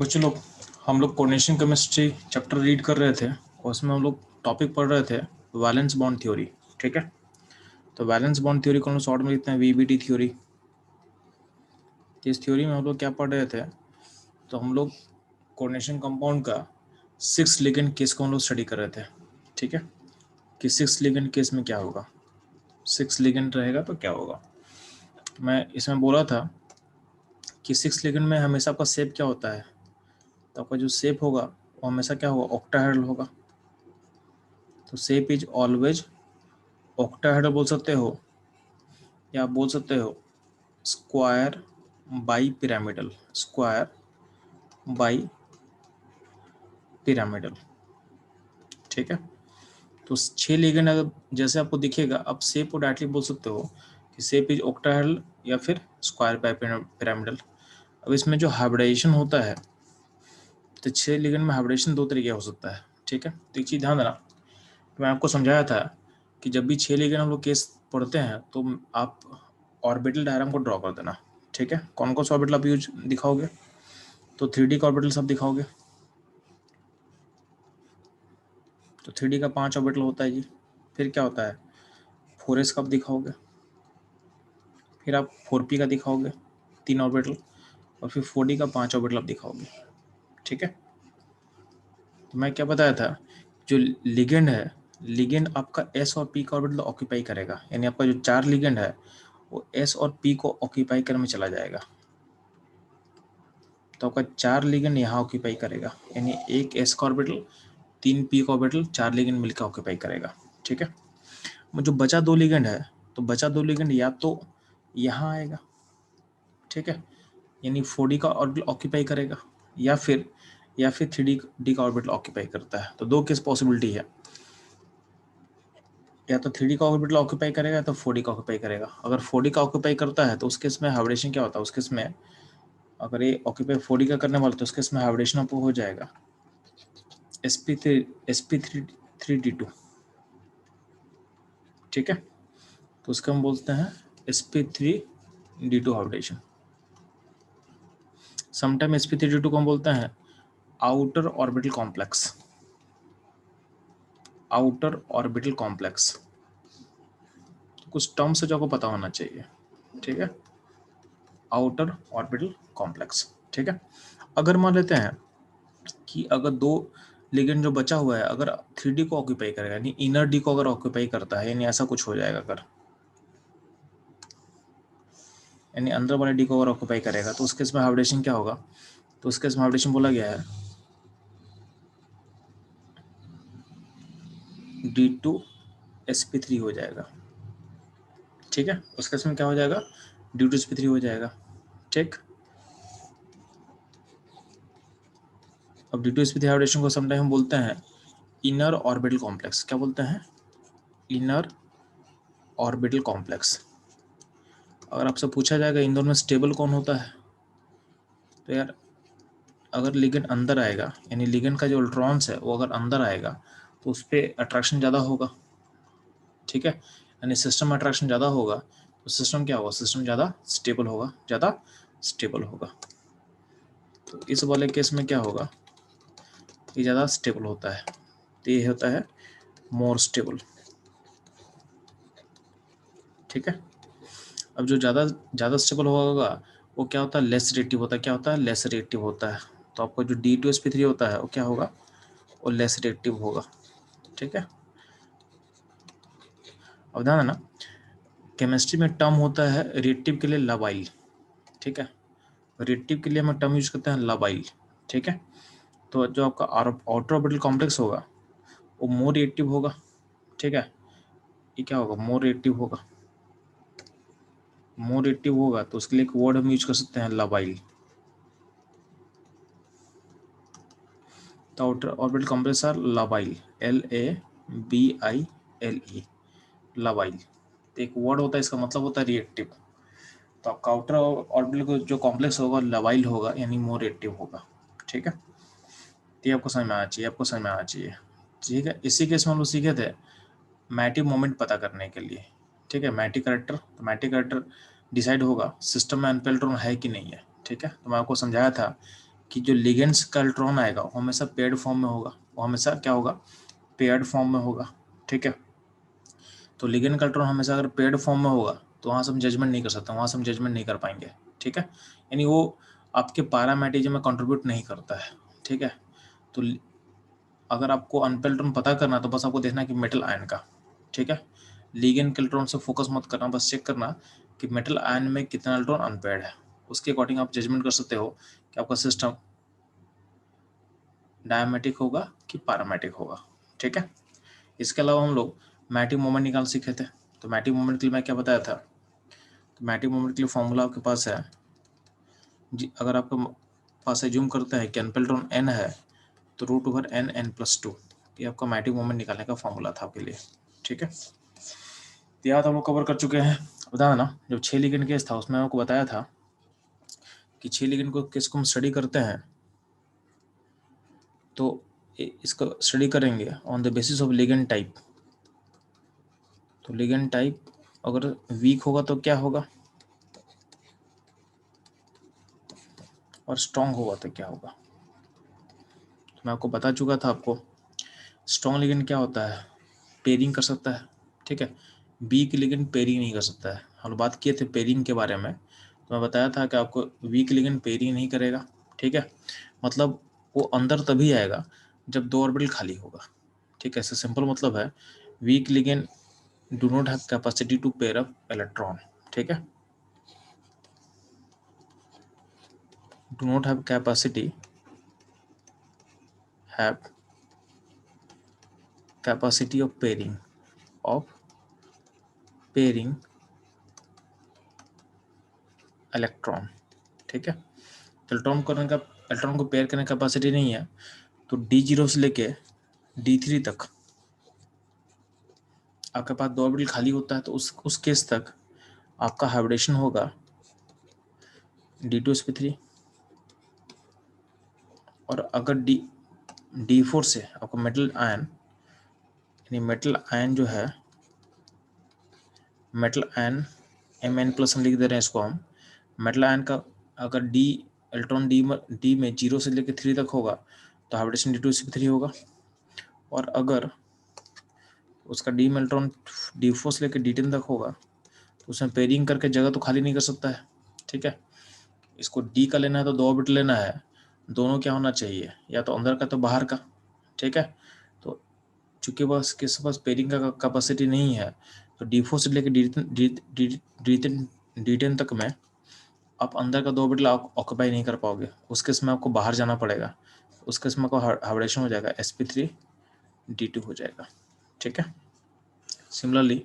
तो चलो, हम लोग कोऑर्डिनेशन केमिस्ट्री चैप्टर रीड कर रहे थे और उसमें हम लोग टॉपिक पढ़ रहे थे वैलेंस बॉन्ड थ्योरी। ठीक है, तो वैलेंस बॉन्ड थ्योरी को हम लोग शॉर्ट में लिखते हैं वीबीटी थ्योरी। इस थ्योरी में हम लोग क्या पढ़ रहे थे, तो हम लोग कोऑर्डिनेशन कंपाउंड का 6 लिगेंड केस को हम लोग स्टडी कर रहे थे। ठीक है, कि 6 लिगेंड केस में क्या होगा, 6 लिगेंड रहेगा तो क्या होगा। मैं इसमें बोला था कि 6 लिगेंड में हमेशा आपका शेप क्या होता है, तो आपका जो शेप होगा वो हमेशा क्या होगा, ऑक्टाहेड्रल होगा। तो शेप इज ऑलवेज ऑक्टाहेड्रल बोल सकते हो, या आप बोल सकते हो square bi pyramidal, square bi pyramidal. ठीक है, तो 6 लिगेंड अगर जैसे आपको दिखेगा, आप शेप को डायरेक्टली बोल सकते हो कि शेप इज ऑक्टाहेड्रल या फिर स्क्वायर बाई पिरामिडल। अब इसमें जो हाइब्रिडाइजेशन होता है, तो 6 लिगेंड में हाइब्रिडाइजेशन 2 तरीके हो सकता है। ठीक है, तो एक चीज़ ध्यान देना, तो मैं आपको समझाया था कि जब भी 6 लिगेंड हम लोग केस पढ़ते हैं तो आप ऑर्बिटल डायग्राम को ड्रॉ कर देना। ठीक है, कौन कौन सा ऑर्बिटल आप यूज दिखाओगे, तो 3D का ऑर्बिटल सब दिखाओगे। तो 3D का 5 ऑर्बिटल होता है जी। फिर क्या होता है, 4s का आप दिखाओगे, फिर आप 4p का दिखाओगे 3 ऑर्बिटल, और फिर 4D का 5 ऑर्बिटल आप दिखाओगे। ठीक है, तो मैं क्या बताया था, जो लिगेंड है, लिगेंड आपका s और p का ऑर्बिटल ऑक्यूपाई करेगा, यानी आपका जो 4 लिगेंड है वो s और p को ऑक्यूपाई करने में चला जाएगा। तो आपका 4 लिगेंड यहाँ ऑक्यूपाई करेगा, यानी एक s का ऑर्बिटल, 3 p का ऑर्बिटल, 4 लिगेंड मिलकर ऑक्यूपाई करेगा। ठीक है, जो बचा 2 लिगेंड है, तो बचा 2 लिगेंड या तो यहाँ आएगा, ठीक है, यानी 4D का ऑर्बिटल ऑक्यूपाई करेगा, या फिर 3D का ऑर्बिटल ऑक्यूपाई करता है। तो 2 केस पॉसिबिलिटी है, या तो 3D का ऑर्बिटल ऑक्यूपाई करेगा या तो 4D का ऑक्यूपाई करेगा। अगर 4D का ऑक्यूपाई करता है तो उस केस में हाइब्रिडेशन क्या होता है, उस केस में अगर ये ऑक्यूपाई 4D का करने वाला तो उस केस में हाइब्रिडेशन आपको हो जाएगा sp3d2। ठीक है, तो उसका हम बोलते हैं sp3d2 हाइब्रिडेशन। समटाइम sp3d2 को हम बोलते हैं outer orbital complex, outer orbital complex. कुछ टर्म्स है जो आपको पता होना चाहिए। ठीक है, आउटर ऑर्बिटल कॉम्प्लेक्स। ठीक है, अगर मान लेते हैं कि अगर 2 लिगेंड जो बचा हुआ है अगर 3D को ऑक्यूपाई करेगा, यानी इनर डी को अगर ऑक्यूपाई करता है, यानी ऐसा कुछ हो जाएगा अगर, यानी अंदर वाले डी को अगर ऑक्यूपाई करेगा तो उस केस में हाइब्रिडेशन क्या होगा, तो उस केस में हाइब्रिडेशन बोला गया है D2sp3 हो जाएगा। ठीक है, उस केस में क्या हो जाएगा, D2sp3 हो जाएगा। ठीक, अब D2sp3 हाइब्रिडेशन को समटाइम हम बोलते हैं इनर ऑर्बिटल कॉम्प्लेक्स। क्या बोलते हैं, इनर ऑर्बिटल कॉम्प्लेक्स। अगर आपसे पूछा जाएगा इन दोनों में स्टेबल कौन होता है, तो यार अगर लिगेंड अंदर आएगा, यानी लिगेंड का जो इलेक्ट्रॉन्स है वो अगर अंदर आएगा तो उस पर अट्रैक्शन ज़्यादा होगा। ठीक है, यानी सिस्टम में अट्रैक्शन ज़्यादा होगा तो सिस्टम क्या होगा, सिस्टम ज़्यादा स्टेबल होगा, ज़्यादा स्टेबल होगा। तो इस वाले केस में क्या होगा, ये ज़्यादा स्टेबल होता है, तो ये होता है मोर स्टेबल। ठीक है, अब जो ज़्यादा स्टेबल होगा वो क्या होता है, लेस रिएक्टिव होता है। क्या होता है, लेस रिएक्टिव होता है। तो आपका जो D2sp3 होता है वो क्या होगा, वो लेस रिएक्टिव होगा। ठीक है, अब ध्यान देना, केमिस्ट्री में टर्म होता है रिएक्टिव के लिए लबाइल। ठीक है, रिएक्टिव के लिए हम टर्म यूज करते हैं लबाइल। ठीक है, तो जो आपका आउटर ऑर्बिटल कॉम्प्लेक्स होगा वो मोर रिएक्टिव होगा। ठीक है, ये क्या होगा, मोर रिएक्टिव होगा। मोर रिएक्टिव होगा तो उसके लिए एक वर्ड हम यूज कर सकते हैं लबाइल। तो outer orbital complex are labile, LABILE, labile. तो एक वर्ड होता है, इसका मतलब होता है रिएक्टिव। तो आपका आउटर ऑर्बिटल को जो कॉम्प्लेक्स होगा लबाइल होगा, यानी मोर रिएक्टिव होगा। ठीक है, तो ये आपको समझ में आना चाहिए, आपको समझ में आना चाहिए। ठीक है, इसी केस में हम लोग सीखे थे मैटिव मोमेंट पता करने के लिए। ठीक है, मैटिव करेक्टर, तो मैटिव करेक्टर डिसाइड होगा सिस्टम में अनपेल्ट्रॉन है कि नहीं है। ठीक है, तो मैं आपको समझाया था कि जो लिगेंड्स का इलेक्ट्रॉन आएगा वो हमेशा पेयर्ड फॉर्म में होगा, वो हमेशा क्या होगा, पेयर्ड फॉर्म में होगा। ठीक है, तो लिगेंड का इलेक्ट्रॉन हमेशा अगर पेयर्ड फॉर्म में होगा तो वहाँ से हम जजमेंट नहीं कर सकते, वहाँ से हम जजमेंट नहीं कर पाएंगे। ठीक है, यानी वो आपके पैरामैटिज्म में कंट्रीब्यूट नहीं करता है। ठीक है, तो अगर आपको अनपेयर्ड इलेक्ट्रॉन पता करना तो बस आपको देखना कि मेटल आयन का। ठीक है, लिगेंड के इलेक्ट्रॉन से फोकस मत करना, बस चेक करना कि मेटल आयन में कितना इलेक्ट्रॉन अनपेयर्ड है, उसके अकॉर्डिंग आप जजमेंट कर सकते हो कि आपका सिस्टम डायमेटिक होगा कि पैरामैटिक होगा। ठीक है, इसके अलावा हम लोग मैटिक मोमेंट निकाल सीखे थे। तो मैटिक मोमेंट के लिए मैं क्या बताया था, तो मैटिक मोमेंट के लिए फॉर्मूला आपके पास है जी, अगर आपके पास एज्यूम करता है कि अनपेयर्ड इलेक्ट्रॉन n है तो √n n+2, ये आपका मैटिक मोमेंट निकालने का फॉर्मूला था आपके लिए। ठीक है, तो याद हम लोग कवर कर चुके हैं। बताया ना, जब 6 लिगेंड केस था उसमें आपको बताया था कि 6 लिगेंड को केस को हम स्टडी करते हैं तो इसको स्टडी करेंगे on the basis of ligand type. तो लिगेंड टाइप अगर वीक होगा तो क्या होगा, और स्ट्रॉन्ग होगा तो क्या होगा। तो मैं आपको बता चुका था, आपको स्ट्रॉन्ग लिगेंड क्या होता है, पेयरिंग कर सकता है। ठीक है, वीक लिगेंड पेयरिंग नहीं कर सकता है। हम बात किए थे पेयरिंग के बारे में, तो मैं बताया था कि आपको वीक लिगेंड पेयरिंग नहीं करेगा। ठीक है, मतलब वो अंदर तभी आएगा जब 2 ऑर्बिटल खाली होगा। ठीक है, ऐसा सिंपल मतलब है, weak ligand do not have capacity to pair up electron. ठीक है, do not have capacity of pairing electron. ठीक है, इलेक्ट्रॉन को पेयर करने की कैपेसिटी नहीं है। तो D0 से लेके D3 तक आपके पास 2 ऑर्बिटल खाली होता है, तो उस केस तक आपका हाइब्रिडेशन होगा D2sp3। और अगर D4 से आपका मेटल आयन, यानी मेटल आयन जो है, मेटल आयन Mn+ हम लिख दे रहे हैं इसको हम, मेटल आयन का अगर इलेक्ट्रॉन डी में 0 से लेकर 3 तक होगा तो हाइब्रिडेशन D2sp3 होगा। और अगर उसका डी में इलेक्ट्रॉन D4 से लेकर D10 तक होगा तो उसमें पेयरिंग करके जगह तो खाली नहीं कर सकता है। ठीक है, इसको डी का लेना है तो 2 ऑर्बिटल लेना है, दोनों क्या होना चाहिए, या तो अंदर का तो बाहर का। ठीक है, तो चूंकि बस किसी पास पेयरिंग का कैपेसिटी नहीं है तो D4 से लेकर D10 तक में आप अंदर का 2 ऑर्बिटल ऑक्यूपाई नहीं कर पाओगे, उस केस में आपको बाहर जाना पड़ेगा। उस केस में आपको हाइब्रिडेशन हो जाएगा, sp3d2 हो जाएगा। ठीक है, सिमिलरली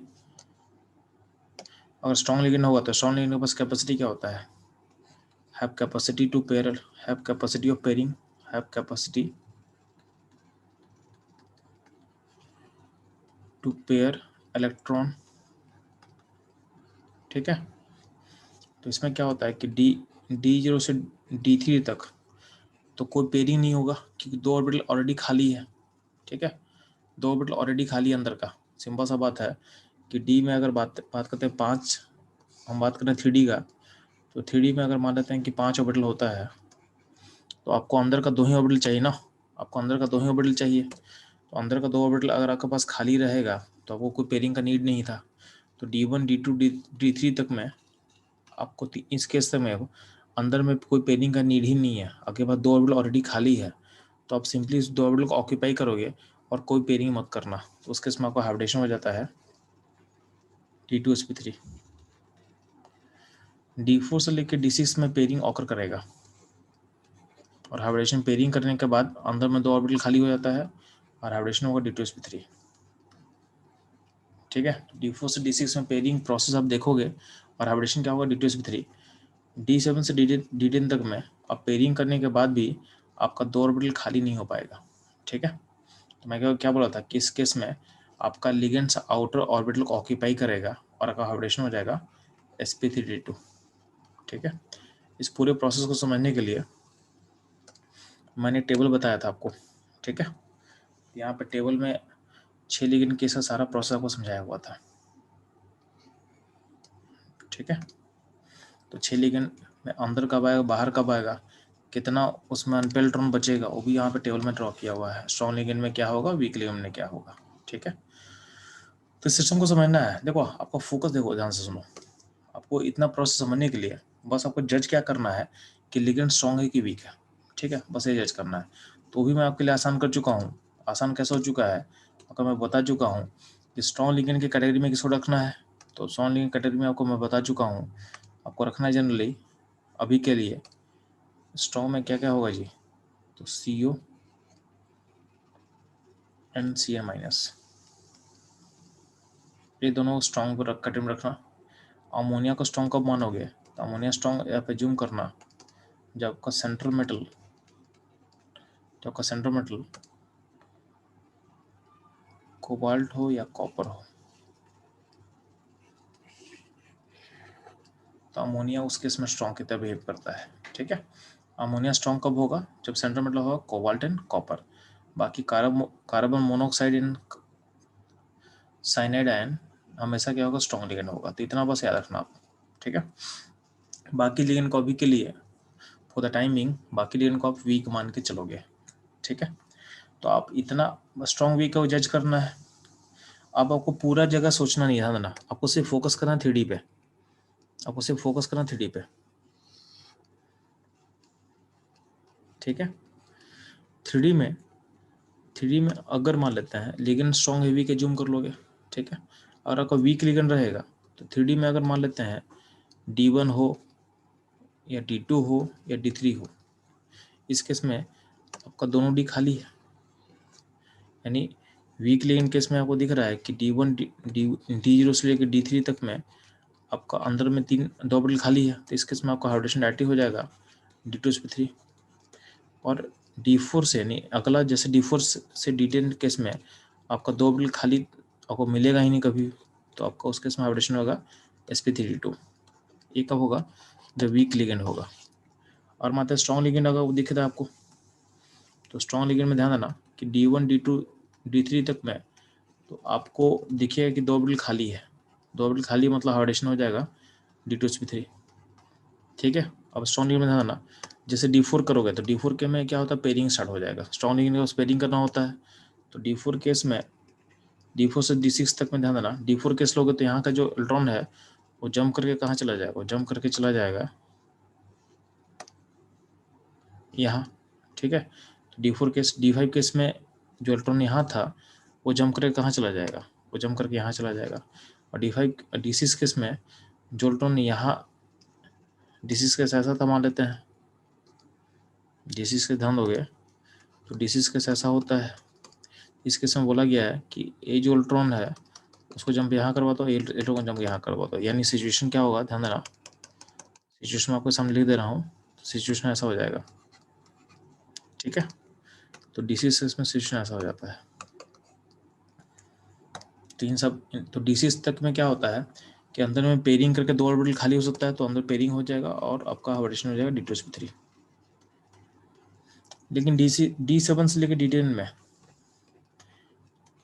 अगर स्ट्रॉन्ग लिगेंड होगा तो स्ट्रॉन्ग लिगेंड के पास कैपेसिटी क्या होता है, have capacity to pair, have capacity of pairing, have capacity to pair electron। ठीक है, तो इसमें क्या होता है कि D0 से D3 तक तो कोई पेयरिंग नहीं होगा क्योंकि 2 ऑर्बिटल ऑलरेडी खाली है। ठीक है, 2 ऑर्बिटल ऑलरेडी खाली है अंदर का। सिंपल सा बात है कि डी में अगर बात करते हैं 5, हम बात करें 3D का, तो 3D में अगर मान लेते हैं कि 5 ऑर्बिटल होता है तो आपको अंदर का 2 ही ऑर्बिटल चाहिए ना, आपको अंदर का 2 ही ऑर्बिटल चाहिए। तो अंदर का 2 ऑर्बिटल अगर आपके पास खाली रहेगा तो आपको कोई पेयरिंग का नीड नहीं था। तो D1 D2 D3 तक में आपको इस केस तक में अंदर में कोई पेयरिंग का नीड ही नहीं है, आपके पास 2 ऑर्बिटल ऑलरेडी खाली है। तो आप सिंपली इस 2 ऑर्बिटल को ऑक्यूपाई करोगे और कोई पेयरिंग मत करना, तो उस केस में आपको हाइब्रिडेशन हो जाता है D2sp3। D4 से लेकर D6 में पेयरिंग ऑकर करेगा और हाइब्रिडेशन पेयरिंग करने के बाद अंदर में 2 ऑर्बिटल खाली हो जाता है और हाइब्रिडेशन होगा D2sp3। ठीक है, D4 से D6 में पेयरिंग प्रोसेस आप देखोगे और हाइब्रिडेशन क्या होगा D2sp3। D7 से D10 तक में आप पेयरिंग करने के बाद भी आपका 2 ऑर्बिटल खाली नहीं हो पाएगा। ठीक है, तो मैं क्या बोला था कि इस केस में आपका लिगेंड्स आउटर ऑर्बिटल को ऑक्यूपाई करेगा और आपका हाइब्रिडेशन हो जाएगा sp3d2। ठीक है, इस पूरे प्रोसेस को समझने के लिए मैंने टेबल बताया था आपको। ठीक है, यहाँ पे टेबल में 6 लिगेंड केस का सारा प्रोसेस आपको समझाया हुआ था। ठीक है, तो 6 लिगेंड में अंदर कब आएगा बाहर कब आएगा कितना उसमें अनपेल्ड इलेक्ट्रॉन बचेगा वो भी यहाँ पे टेबल में ड्रॉ किया हुआ है। स्ट्रॉन्ग लिगेंड में क्या होगा, वीक लिगेंड में क्या होगा। ठीक है, तो सिस्टम को समझना है। देखो आपका फोकस देखो, ध्यान से सुनो। आपको इतना प्रोसेस समझने के लिए बस आपको जज क्या करना है कि लिगेंड स्ट्रॉन्ग है कि वीक है। ठीक है, बस ये जज करना है। तो भी मैं आपके लिए आसान कर चुका हूँ। आसान कैसे हो चुका है, अगर मैं बता चुका हूँ कि स्ट्रॉन्ग लिगेंड की कैटेगरी में किसको रखना है। तो स्ट्रॉन्ग लिगेंड कैटेगरी में आपको मैं बता चुका हूँ, आपको रखना है जनरली अभी के लिए स्ट्रॉन्ग में क्या क्या होगा जी। तो CO एंड Cn माइनस, ये दोनों स्ट्रॉन्ग पर कैटेगरी में रखना। अमोनिया को स्ट्रॉन्ग कब मानोगे, तो अमोनिया स्ट्रॉन्ग यहाँ पे जूम करना जब आपका सेंट्रल मेटल, जब आपका सेंट्रल मेटल कोबाल्ट हो या कॉपर हो, तो अमोनिया उस केस में स्ट्रॉन्ग की तरह बिहेव करता है। ठीक है, अमोनिया स्ट्रॉन्ग कब होगा, जब सेंट्रल मेटल होगा कोबाल्ट एंड कॉपर। बाकी कार्बन मोनोऑक्साइड इन साइनाइड आयन हमेशा क्या होगा, स्ट्रॉन्ग लिगेंड होगा। तो इतना बस याद रखना आप। ठीक है, बाकी लिगेंड को अभी के लिए फॉर द टाइमिंग बाकी लिगेंड को आप वीक मान के चलोगे। ठीक है, तो आप इतना स्ट्रॉन्ग वीक को जज करना है। अब आपको पूरा जगह सोचना नहीं है ना, आपको सिर्फ फोकस करना है 3D पे। आपको सिर्फ फोकस करना 3D पे। ठीक है, 3D में अगर मान लेते हैं लिगेंड स्ट्रॉन्ग है, वीक जूम कर लोगे। ठीक है, और आपका वीक लिगेंड रहेगा तो 3D में अगर मान लेते हैं D1 हो या D2 हो या D3 हो, इस केस में आपका दोनों डी खाली है। यानी वीक लिगेंड केस में आपको दिख रहा है कि D1 D0 से लेकर D3 तक में आपका अंदर में 2 ऑर्बिटल खाली है। तो इस केस में आपका हाइब्रिडेशन डायरेक्टली हो जाएगा D2sp3। और D4 से, यानी अगला जैसे D4 से D10 केस में आपका 2 ऑर्बिटल खाली आपको मिलेगा ही नहीं कभी। तो आपका उस केस में हाइब्रिडेशन होगा sp3d2। ये कब होगा, जब वीक लिगेंड होगा। और मात्र स्ट्रॉन्ग लिगेंड होगा वो दिख रहा है आपको। तो स्ट्रॉन्ग लिगेंड में ध्यान देना कि D1 D2 D3 तक में तो आपको दिखेगा कि 2 ऑर्बिटल खाली है। 2 ऑर्बिटल खाली मतलब हाइब्रिडेशन हो जाएगा D2sp3। ठीक है, अब स्ट्रॉन्ग लिगेंड में ध्यान देना, जैसे D4 करोगे तो D4 के में क्या होता है, पेयरिंग स्टार्ट हो जाएगा। स्ट्रॉन्ग लिगेंड को पेयरिंग करना होता है। तो D4 केस में D4 से D6 तक में ध्यान देना, D4 केस लोगे तो यहाँ का जो इलेक्ट्रॉन है वो जंप करके कहाँ चला जाएगा, वो जंप करके चला जाएगा यहाँ। ठीक है, तो D4 केस, D5 केस में जो इलेक्ट्रॉन यहाँ था वो जंप करके कहाँ चला जाएगा, वो जंप करके यहाँ चला जाएगा। और D6 केस में जो इलेक्ट्रॉन यहाँ D6 केस ऐसा था मान लेते हैं, D6 के ध्यान दोगे तो D6 केस ऐसा होता है। इस केस में बोला गया है कि ये जो इलेक्ट्रॉन है उसको जंप यहाँ करवा दो, इलेक्ट्रॉन जंप यहाँ करवा दो। यानी सिचुएशन क्या होगा, ध्यान देना, सिचुएशन आपको सामने लिख दे रहा हूँ। सिचुएशन ऐसा हो जाएगा। ठीक है, तो D6 केस में सिचुएशन ऐसा हो जाता है। तो इन सब, तो D6 तक में क्या होता है कि अंदर में पेयरिंग करके 2 ऑर्बिटल खाली हो सकता है, तो अंदर पेयरिंग हो जाएगा और आपका हाइब्रिडेशन हो जाएगा D2sp3। लेकिन D7 से लेकर D10 में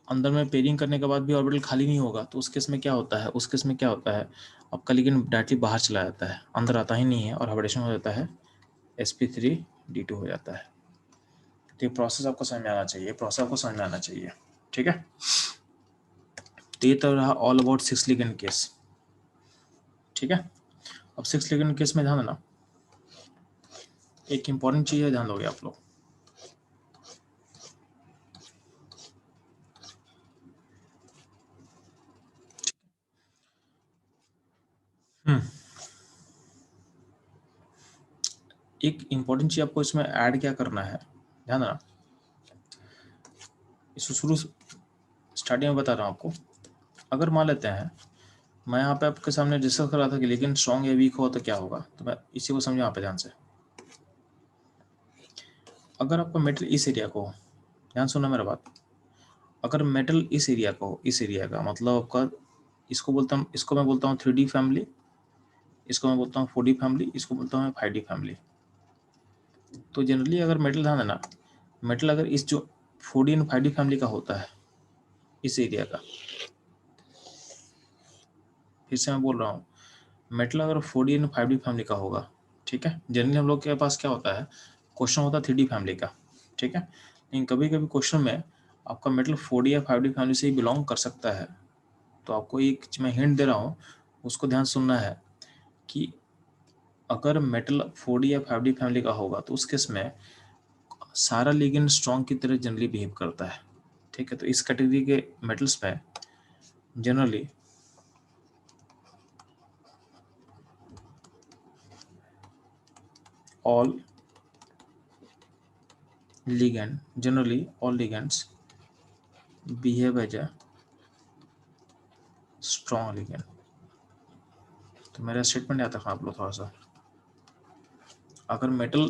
अंदर में पेयरिंग करने के बाद भी ऑर्बिटल खाली नहीं होगा। तो उस केस में क्या होता है, उस केस में क्या होता है, आपका लिगेंड डायरेक्टली बाहर चला जाता है, अंदर आता ही नहीं है और हाइब्रिडेशन हो जाता है sp3d2 हो जाता है। तो ये प्रोसेस आपको समझ में आना चाहिए, प्रोसेस आपको समझ में आना चाहिए। ठीक है, तो ये तो रहा ऑल अबाउट 6 लिगेंड केस। ठीक है, अब 6 लिगेंड केस में ध्यान देना, एक इंपॉर्टेंट चीज है, ध्यान दोगे आप लोग। एक इंपॉर्टेंट चीज आपको इसमें ऐड क्या करना है, ध्यान देना। इसको शुरू स्टार्टिंग में बता रहा हूँ आपको। अगर मान लेते हैं मैं यहाँ पे आपके सामने डिस्कस कर रहा था कि लेकिन स्ट्रॉन्ग या वीक हो तो क्या होगा, तो मैं इसी को समझो यहाँ पे ध्यान से। अगर आपका मेटल इस एरिया को, ध्यान सुनना मेरा बात, अगर मेटल इस एरिया को, इस एरिया का मतलब आपका, इसको बोलता हूँ, इसको मैं बोलता हूँ 3D फैमिली, इसको मैं बोलता हूँ 4D फैमिली, इसको बोलता हूँ 5D फैमिली। तो जनरली अगर मेटल, ध्यान देना, मेटल अगर इस जो 4D एंड 5D फैमिली का होता है, इस एरिया का, फिर से मैं बोल रहा हूँ, मेटल अगर 4D एंड 5D फैमिली का होगा, ठीक है, जनरली हम लोग के पास क्या होता है, क्वेश्चन होता है 3D फैमिली का, ठीक है। लेकिन कभी कभी क्वेश्चन में आपका मेटल 4D या 5D फैमिली से ही बिलोंग कर सकता है। तो आपको एक मैं हिंट दे रहा हूँ, उसको ध्यान सुनना है कि अगर मेटल 4D या 5D फैमिली का होगा तो उस केस में सारा लिगेंड स्ट्रॉन्ग की तरह जनरली बिहेव करता है, ठीक है। तो इस कैटेगरी के मेटल्स में generally all all ligands behave as a strong ligand। तो मेरा स्टेटमेंट याद रखना आप लोग थोड़ा सा। अगर मेटल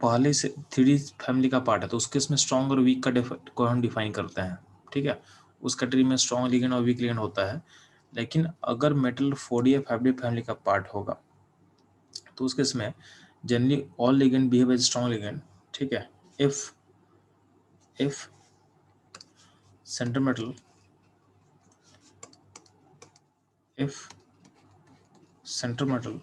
पहले से 3D फैमिली का पार्ट है तो उसके इसमें स्ट्रॉन्ग और वीक को हम डिफाइन करते हैं, ठीक है। उस कैटेगरी में स्ट्रॉन्ग लिगेंड और वीक लिगेंड होता है। लेकिन अगर मेटल 4D या 5D फैमिली का पार्ट होगा तो उसके इसमें generally all ligand behave as strong ligand, ठीक है। If centre metal if center metal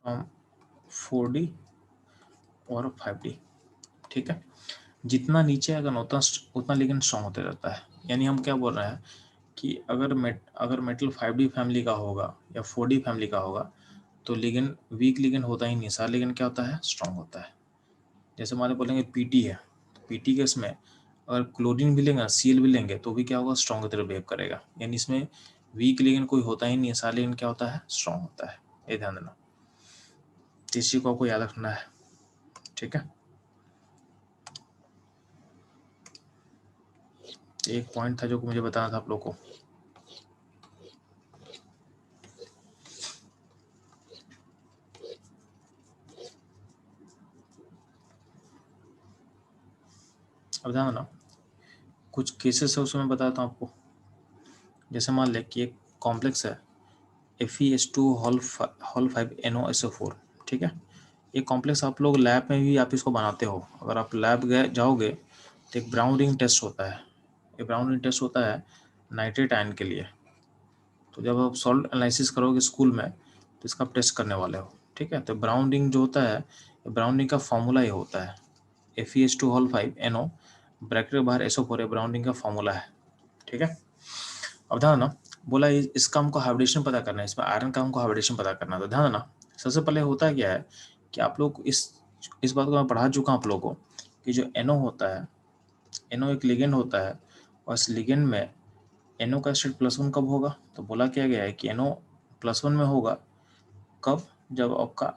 from 4D और 5D, ठीक है। जितना नीचे अगर उतना लिगेंड स्ट्रॉन्ग होते रहता है। यानी हम क्या बोल रहे हैं कि अगर मेटल 5D फैमिली का होगा या 4D फैमिली का होगा तो लिगेंड वीक लिगेंड होता ही नहीं, सारा लिगेंड क्या होता है, स्ट्रॉन्ग होता है। जैसे हमारे बोलेंगे पीटी है, पीटी के इसमें अगर क्लोरीन भी लेंगे, सीएल भी लेंगे तो भी क्या होगा, स्ट्रॉन्ग की तरह बिहेव करेगा। यानी इसमें वीक लिगेंड कोई होता ही नहीं है, सारा लिगेंड क्या होता है, स्ट्रॉन्ग होता है। ये ध्यान देना, इस चीज को आपको याद रखना है, ठीक है। एक पॉइंट था जो मुझे बताना था आप लोग को। अब ध्यान देना, कुछ केसेस है उसमें बताता हूँ आपको। जैसे मान ले कि एक कॉम्प्लेक्स है FeS2 होल 5NOSO4, ठीक है। ये कॉम्प्लेक्स आप लोग लैब में भी आप इसको बनाते हो। अगर आप लैब गए जाओगे तो एक ब्राउन रिंग टेस्ट होता है। ये ब्राउन रिंग टेस्ट होता है नाइट्रेट आयन के लिए। तो जब आप सॉल्ट एनालिसिस करोगे स्कूल में तो इसका आप टेस्ट करने वाले हो, ठीक है। तो ब्राउन रिंग जो होता है, ब्राउन रिंग का फॉर्मूला ये होता है FeS2 होल 5NO ब्रैकेट के बाहर SO4 ब्राउन रिंग का फॉर्मूला है, ठीक है। अब ध्यान देना, बोला इसका हमको हाइब्रिडेशन पता करना है, इसमें आयरन का हमको हाइब्रिडेशन पता करना है। तो ध्यान देना, सबसे पहले होता क्या है कि आप लोग इस बात को मैं पढ़ा चुका हूँ आप लोगों को कि जो NO होता है, NO एक लिगेंड होता है और इस लिगेंड में NO का स्टेट +1 कब होगा, तो बोला क्या गया है कि NO +1 में होगा कब, जब आपका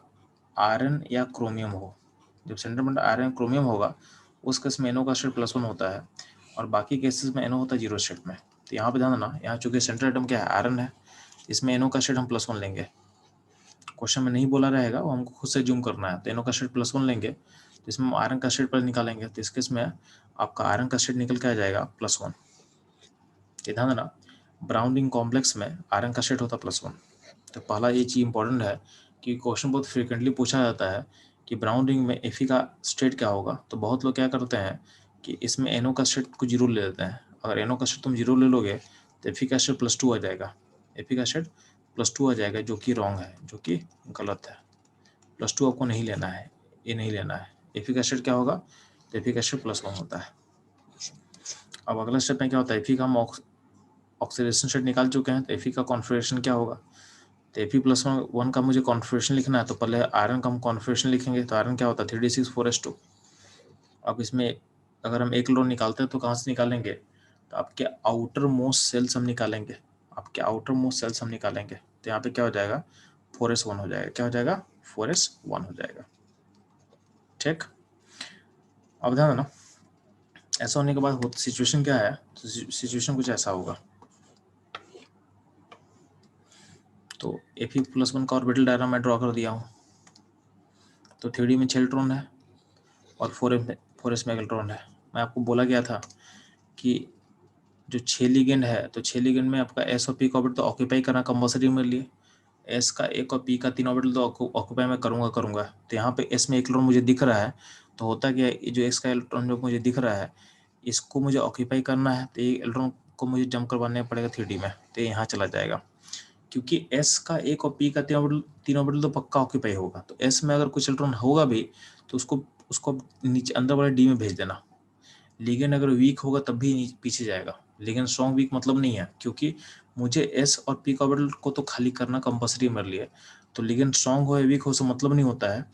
आयरन या क्रोमियम हो। जब सेंटर में आयरन क्रोमियम होगा उस केस में NO का स्टेट +1 होता है और बाकी केसेस में NO होता है 0 स्टेट में। तो यहाँ पे ध्यान देना, यहाँ चूंकि सेंट्रल एटम क्या है, आयरन है, इसमें NO का स्टेट हम +1 लेंगे। क्वेश्चन में नहीं बोला रहेगा, वो हमको खुद से जूम करना है। तो NO का स्टेट +1 लेंगे तो इसमें हम आयरन का स्टेट पर निकालेंगे। तो इस केस में आपका आयरन का स्टेट निकल के आ जाएगा +1। ध्यान देना, ब्राउन रिंग कॉम्प्लेक्स में आयरन का स्टेट होता +1। तो पहला ये चीज़ इंपॉर्टेंट है कि क्वेश्चन बहुत फ्रिक्वेंटली पूछा जाता है कि ब्राउन रिंग में Fe का स्टेट क्या होगा। तो बहुत लोग क्या करते हैं कि इसमें NO का स्टेट को 0 ले लेते हैं। अगर NO का स्टेट तुम 0 ले लोगे तो Fe का स्टेट +2 आ जाएगा। Fe का स्टेट +2 आ जाएगा, जो कि रॉन्ग है, जो कि गलत है। +2 आपको नहीं लेना है, ये नहीं लेना है। Fe का स्टेट क्या होगा, तो Fe का स्टेट +1 होता है। अब अगला स्टेप में क्या होता है, Fe का हम ऑक्सीडेशन स्टेट निकाल चुके हैं, तो Fe का कॉन्फिगरेशन क्या होगा। तो Fe+1 का मुझे कॉन्फिगरेशन लिखना है, तो पहले आयरन का हम कॉन्फिगरेशन लिखेंगे। तो आयरन क्या होता है, 3d6 4s2। अब इसमें अगर हम एक इलेक्ट्रॉन निकालते हैं तो कहाँ से निकालेंगे, तो आपके आउटर मोस्ट सेल्स हम निकालेंगे, आपके आउटर मोस्ट सेल्स हम निकालेंगे। तो यहाँ पे क्या हो जाएगा, 4s1 हो जाएगा। क्या हो जाएगा, 4s1 हो जाएगा, ठीक। अब ध्यान देना, ऐसा होने के बाद सिचुएशन क्या है, तो सिचुएशन कुछ ऐसा होगा। तो Fe+1 का ऑर्बिटल डायग्राम मैं ड्रॉ कर दिया हूँ। तो 3D में 6 इलेक्ट्रॉन है और 4s में एक इलेक्ट्रॉन है। मैं आपको बोला गया था कि जो 6 लिगेंड है तो 6 लिगेंड में आपका S और P का ऑर्बिटल तो ऑक्यूपाई करना कंपल्सरी मेरे लिए। S का एक और P का 3 ऑर्बिटल तो ऑक्यूपाई मैं करूँगा। तो यहाँ पे S में एक इलेक्ट्रॉन मुझे दिख रहा है, तो होता क्या है, जो X का इलेक्ट्रॉन जो मुझे दिख रहा है इसको मुझे ऑक्यूपाई करना है, तो ये इलेक्ट्रॉन को मुझे जंप करवाने पड़ेगा 3D में, तो यहाँ चला जाएगा। क्योंकि S का एक और P का तीन ऑर्बिटल तो पक्का ऑक्यूपाई होगा, तो S में अगर कुछ इलेक्ट्रॉन होगा भी तो उसको नीचे अंदर वाले D में भेज देना। लिगेंड अगर वीक होगा तब भी पीछे जाएगा, लिगेंड स्ट्रॉन्ग वीक मतलब नहीं है, क्योंकि मुझे S और P का ऑर्बिटल को तो खाली करना कंपल्सरी मेरे लिए। तो लिगेंड स्ट्रॉन्ग हो या वीक हो उससे मतलब नहीं होता है,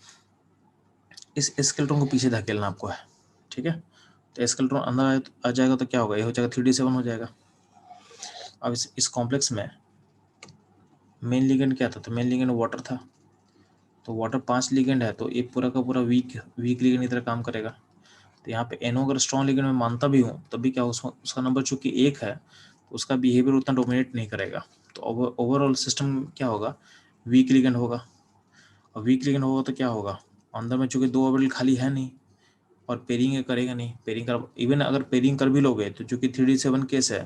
इस स्केलेटन को पीछे धकेलना आपको है। ठीक है, तो स्केलेटन अंदर आ जाएगा तो क्या होगा, ये हो जाएगा 3D7 हो जाएगा। अब इस कॉम्प्लेक्स में मेन लिगेंड क्या था, तो मेन लिगेंड वाटर था, तो वाटर 5 लिगेंड है, तो ये पूरा का पूरा वीक लिगेंड की तरह काम करेगा। तो यहाँ पे NO अगर स्ट्रॉन्ग लिगेंड में मानता भी हूँ तब भी क्या उसका नंबर चूंकि 1 है तो उसका बिहेवियर उतना डोमिनेट नहीं करेगा, तो ओवरऑल सिस्टम क्या होगा, वीक लिगेंड होगा। और वीक लिगेंड होगा तो क्या होगा, अंदर में चूंकि 2 ऑर्बिटल खाली है नहीं और पेयरिंग करेगा नहीं, पेयरिंग कर इवन अगर पेयरिंग कर भी लोगे तो चूंकि 3D7 केस है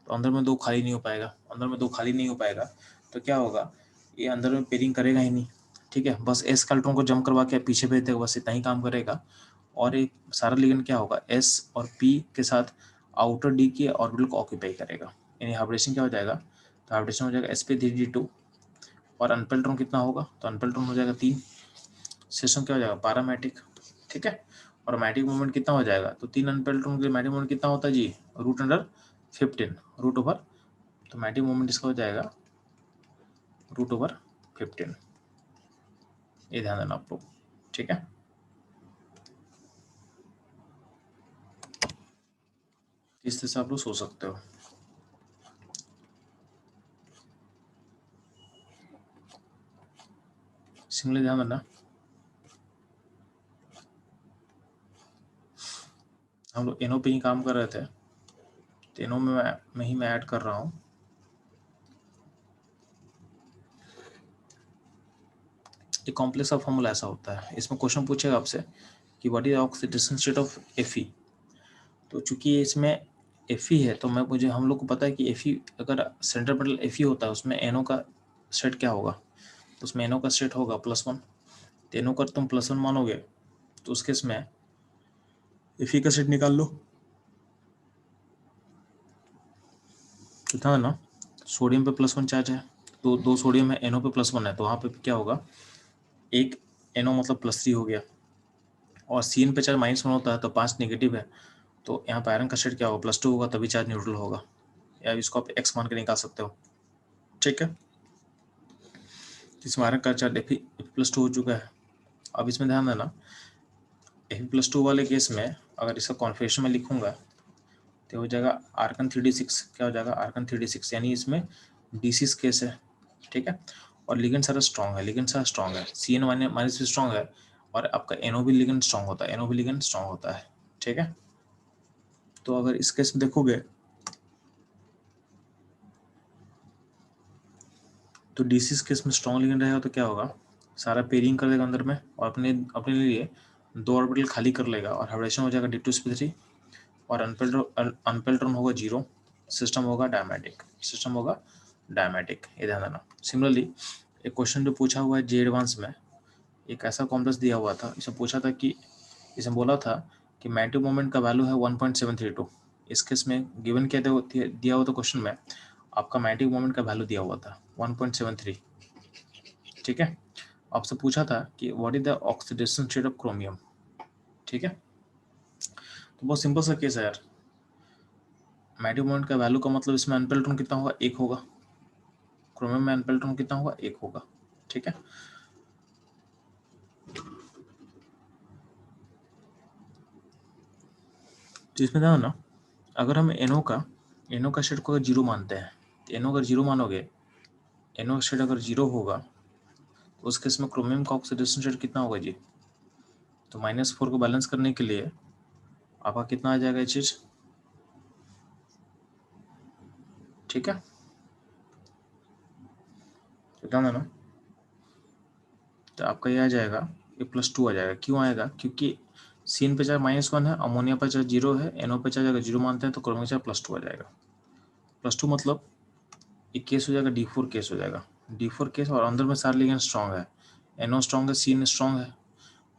तो अंदर में 2 खाली नहीं हो पाएगा, अंदर में 2 खाली नहीं हो पाएगा तो क्या होगा, ये अंदर में पेयरिंग करेगा ही नहीं। ठीक है, बस S का इलेक्ट्रॉन को जंप करवा के पीछे भेज देगा, बस इतना ही काम करेगा। और एक सारा लिगेंड क्या होगा, S और P के साथ आउटर D के ऑर्बिटल को ऑक्यूपाई करेगा, यानी हाइब्रिडेशन क्या हो जाएगा, तो हाइब्रिडेशन हो जाएगा sp3d2 और अनपेल्ड इलेक्ट्रॉन कितना होगा, तो अनपेल्ड इलेक्ट्रॉन हो जाएगा 3, सिस्टम क्या हो जाएगा, पैरामैटिक। ठीक है, और मैटिक मोमेंट कितना हो जाएगा, तो 3 अनपेल्ड इलेक्ट्रॉन के लिए मैटिक मोमेंट कितना होता है जी, √15 रूट ओवर, तो मैटिक मोमेंट इसका हो जाएगा √15, ये ध्यान देना आप लोग। ठीक है, इस तरह से आप लोग सोच सकते हो। सिंगली ध्यान देना, हम लोग NO पे ही काम कर रहे थे, तो NO में ही मैं ऐड कर रहा हूँ। ये कॉम्प्लेक्स का फॉर्मूला ऐसा होता है, इसमें क्वेश्चन पूछेगा आपसे कि what is oxidation state of Fe। तो चूंकि इसमें Fe है तो हम लोग को पता है कि Fe अगर सेंटर पेटल Fe होता है उसमें NO का स्टेट क्या होगा, तो उसमें NO का स्टेट होगा +1, तो NO का तुम +1 मानोगे तो उस केस में Fe का स्टेट निकाल लो। तो था ना, सोडियम पे +1 चार्ज है, तो 2 सोडियम है, NO पे +1 है, तो वहाँ पे क्या होगा, एक NO मतलब +3 हो गया, और CN पे चार्ज -1 होता है तो 5 नेगेटिव है, तो यहाँ पे आयरन का स्टेट क्या होगा, +2 होगा, तभी चार्ज न्यूट्रल होगा, या इसको आप X मान के निकाल सकते हो। ठीक है, इसमें आयरन का चार्ज Fe+2 हो चुका है। अब इसमें ध्यान देना, Fe+2 वाले केस में अगर इसका कॉन्फिगरेशन में लिखूंगा तो हो जाएगा आर्गन 3d6, क्या हो जाएगा, आर्गन 3d6, यानी इसमें D6 केस है। ठीक है, और लिगेंड सारा स्ट्रॉन्ग है, लिगेंड सारा स्ट्रॉन्ग है, CN माइनस भी स्ट्रॉन्ग है, और आपका NO भी लिगेंड स्ट्रॉन्ग होता है, NO भी लिगेंड स्ट्रॉन्ग होता है। ठीक है, तो अगर इस केस में देखोगे तो D6 केस में स्ट्रॉन्ग लिगेंड रहेगा तो क्या होगा, सारा पेयरिंग कर देगा अंदर में और अपने लिए 2 ऑर्बिटल खाली कर लेगा, और हाइब्रिडेशन हो जाएगा D2sp3, और अनपेल्ट्रॉन होगा 0, सिस्टम होगा डायमेटिक, ये ध्यान देना। सिमिलरली एक क्वेश्चन जो पूछा हुआ है जे एडवांस में, एक ऐसा कॉम्प्लेक्स दिया हुआ था, इसमें पूछा था कि इसमें बोला था कि मैटिक मोमेंट का वैल्यू है 1.732। इस केस में गिवन क्या दिया हुआ था क्वेश्चन में, आपका मैटिक मोमेंट का वैल्यू दिया हुआ था 1.73। ठीक है, आपसे पूछा था कि what is the oxidation state of chromium. ठीक है, तो बहुत सिंपल सा केस है यार, मैटिक मोमेंट का वैल्यू का मतलब इसमें अनपेल्ड इलेक्ट्रॉन कितना होगा, 1 होगा, क्रोमियम में अनपेल्ड इलेक्ट्रॉन कितना होगा, 1 होगा। ठीक है, तो इसमें ध्यान ना, अगर हम NO का स्टेट को अगर 0 मानते हैं, तो NO अगर 0 मानोगे, NO का स्टेट अगर 0 होगा तो उस केस में क्रोमियम का ऑक्सीडेशन स्टेट कितना होगा जी, तो -4 को बैलेंस करने के लिए आपका कितना आ जाएगा ये चीज। ठीक है, ध्यान देना, तो आपका ये आ जाएगा, ये +2 आ जाएगा। क्यों आएगा, क्योंकि सीन पे चार्ज -1 है, अमोनिया पे चार्ज 0 है, NO पे चार्ज अगर 0 मानते हैं तो क्रोमियम चार्ज +2 आ जाएगा। +2 मतलब ये केस हो जाएगा D4 केस हो जाएगा, D4 केस, और अंदर में सारे लिगेंड स्ट्रॉन्ग है, NO स्ट्रॉन्ग है, CN स्ट्रॉन्ग है,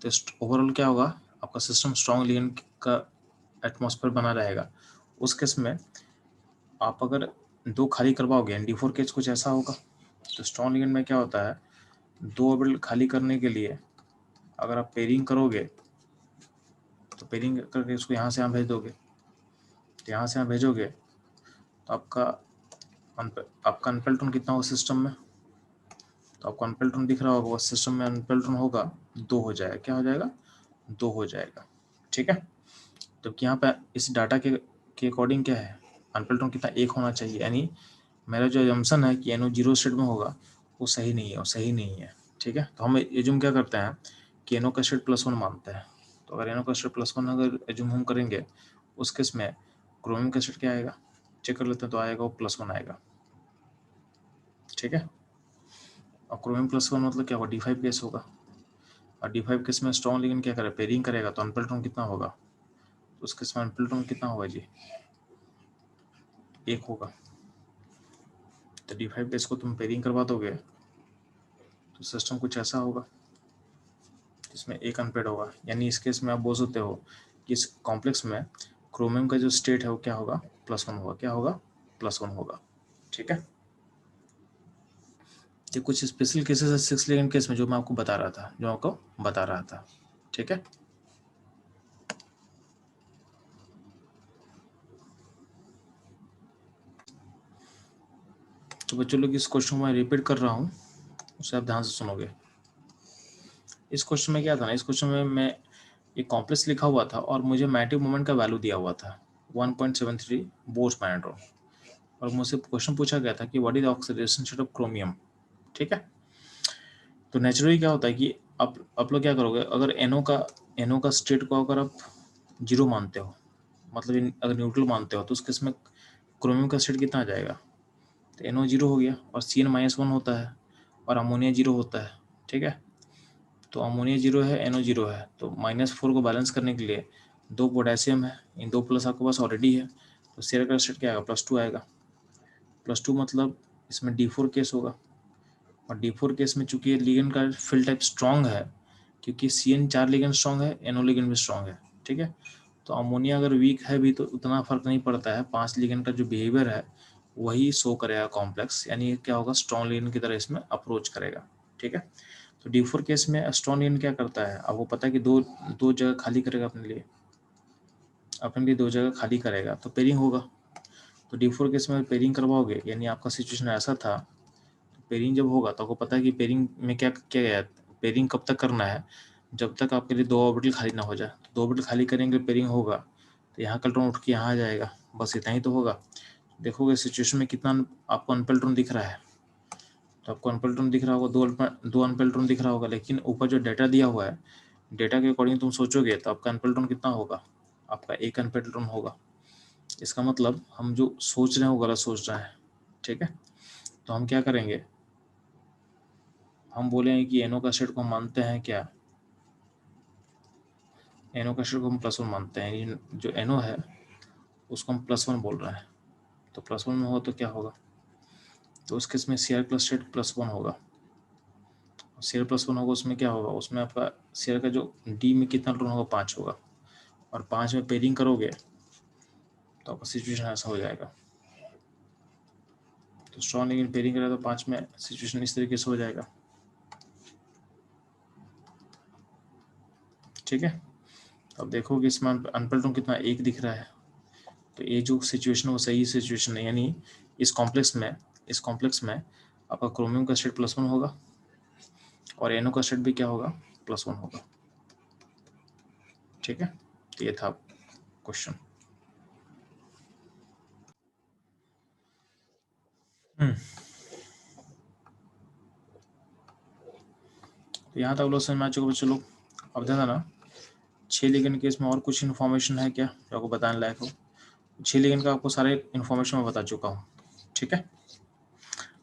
तो ओवरऑल क्या होगा, आपका सिस्टम स्ट्रॉन्ग लिगेंड का एटमॉस्फेयर बना रहेगा। उस केस में आप अगर 2 खाली करवाओगे, D4 केस कुछ ऐसा होगा, तो स्ट्रॉन्ग लिगेंड में क्या होता है, 2 ऑर्बिटल खाली करने के लिए अगर आप पेयरिंग करोगे तो पेयरिंग करके इसको यहाँ से यहाँ भेज दोगे, तो यहाँ से यहाँ भेजोगे तो आपका अनपेल्ट्रॉन कितना होगा सिस्टम में, तो आपको अनपेल्ट्रॉन दिख रहा होगा, वो सिस्टम में अनपेल्ट्रॉन होगा 2 हो जाएगा, क्या हो जाएगा, 2 हो जाएगा। ठीक है, तो यहाँ पे इस डाटा के अकॉर्डिंग क्या है, अनपेल्ट्रॉन कितना 1 होना चाहिए, यानी मेरा जो एजम्पशन है कि NO 0 स्टेट में होगा वो सही नहीं है, वो सही नहीं है। ठीक है, तो हम एज्यूम क्या करते हैं कि NO का स्टेट +1 मानते हैं, तो अगर NO का स्टेट +1 अगर एज्यूम हम करेंगे उस केस में क्रोमियम का स्टेट क्या आएगा, चेक कर लेते हैं, तो आएगा वो +1 आएगा। ठीक है, और क्रोमियम +1 मतलब क्या होगा, D5 केस होगा, और D5 केस में स्ट्रॉन्ग लिगेंड क्या करेगा, पेयरिंग करेगा, तो अनपेल्ट्रॉन कितना होगा, तो उस केस में अनपेल्ट्रॉन कितना होगा जी, 1 होगा। तो D5 केस को तुम पेयरिंग करवा दोगे तो सिस्टम कुछ ऐसा होगा इसमें 1 अनपेड होगा, यानी इस केस में आप बोल सकते हो कि इस कॉम्प्लेक्स में क्रोमियम का जो स्टेट है वो क्या होगा, +1 होगा, क्या होगा, +1 होगा। ठीक है, ये कुछ स्पेशल केसेस है 6 लिगेंड केस में जो मैं आपको बता रहा था। ठीक है, तो बच्चों लोग इस क्वेश्चन को मैं रिपीट कर रहा हूँ, उसे आप ध्यान से सुनोगे। इस क्वेश्चन में क्या था ना, इस क्वेश्चन में मैं एक कॉम्प्लेक्स लिखा हुआ था और मुझे मैग्नेटिक मोमेंट का वैल्यू दिया हुआ था 1.73 बोर्स मैग्नेट्रॉन, और मुझसे क्वेश्चन पूछा गया था कि what is the oxidation state of chromium. ठीक है, तो नेचुरली क्या होता है कि आप लोग क्या करोगे, अगर NO का स्टेट को अगर आप 0 मानते हो, मतलब अगर न्यूट्रल मानते हो, तो उस केस में क्रोमियम का स्टेट कितना आ जाएगा, तो NO 0 हो गया, और CN-1 होता है, और अमोनिया 0 होता है। ठीक है, तो अमोनिया 0 है, NO 0 है, तो -4 को बैलेंस करने के लिए 2 पोटेशियम है, इन 2 प्लस आपके पास ऑलरेडी है, तो शेयर का स्टेट क्या आएगा, +2 आएगा। +2 मतलब इसमें D4 केस होगा, और D4 केस में चूंकि लिगेंड का फील्ड टाइप स्ट्रॉन्ग है, क्योंकि CN 4 लिगेंड स्ट्रॉन्ग है, NO लिगेंड भी स्ट्रॉन्ग है। ठीक है, तो अमोनिया अगर वीक है भी तो उतना फर्क नहीं पड़ता है, 5 लिगेंड का जो बिहेवियर है वही शो करेगा कॉम्प्लेक्स, यानी क्या होगा, स्ट्रॉन्ग लिगेंड की तरह इसमें अप्रोच करेगा। ठीक है, तो D4 केस में स्ट्रॉन्ग लिगेंड क्या करता है, आपको पता है कि दो जगह खाली करेगा अपने लिए 2 जगह खाली करेगा, तो पेयरिंग होगा। तो D4 केस में पेयरिंग करवाओगे, यानी आपका सिचुएशन ऐसा था, पेयरिंग जब होगा तो आपको पता है कि पेयरिंग में क्या क्या गया, पेयरिंग कब तक करना है, जब तक आपके लिए 2 ऑर्बिटल खाली ना हो जाए। 2 ऑर्बिटल खाली करेंगे पेयरिंग होगा, तो यहाँ का इलेक्ट्रॉन उठ के यहाँ आ जाएगा, बस इतना ही तो होगा। देखोगे सिचुएशन में कितना आपको अनपेल्ड इलेक्ट्रॉन दिख रहा है, तो आपको अनपेल्ड इलेक्ट्रॉन दिख रहा होगा, 2 अनपेल्ड इलेक्ट्रॉन दिख रहा होगा, लेकिन ऊपर जो डाटा दिया हुआ है, डेटा के अकॉर्डिंग तुम सोचोगे तो आपका अनपेल्ड इलेक्ट्रॉन कितना होगा, आपका 1 अनपेल्ड इलेक्ट्रॉन होगा। इसका मतलब हम जो सोच रहे हैं वो गलत सोच रहे हैं। ठीक है, तो हम क्या करेंगे, हम बोलेंगे कि NO का स्टेट को हम मानते हैं क्या, NO का स्टेट को हम +1 मानते हैं, जो NO है उसको हम +1 बोल रहे हैं, तो +1 में हो तो क्या होगा, तो उस केस में Cr प्लस स्टेट +1 होगा, Cr +1 होगा, उसमें क्या होगा, उसमें आपका Cr का जो D में कितना इलेक्ट्रॉन होगा, 5 होगा, और 5 में पेयरिंग करोगे तो आपका सिचुएशन ऐसा हो जाएगा। तो स्ट्रॉन्ग लिगेंड पेयरिंग करेगा तो 5 में सिचुएशन इस तरीके से हो जाएगा। ठीक है, अब देखो कि इसमें अनपेल्ड इलेक्ट्रॉन कितना 1 दिख रहा है, तो ये जो सिचुएशन है वो सही सिचुएशन है, यानी इस कॉम्प्लेक्स में आपका क्रोमियम का स्टेट +1 होगा, और NO का स्टेट भी क्या होगा, +1 होगा। ठीक है, तो ये था क्वेश्चन। तो यहाँ तक लोग समझ में आ चुके बच्चों लोग। अब ध्यान देना, 6 लिगेंड केस में और कुछ इन्फॉर्मेशन है क्या जो आपको बताने लायक हो, 6 लिगेंड का आपको सारे इन्फॉर्मेशन मैं बता चुका हूँ। ठीक है,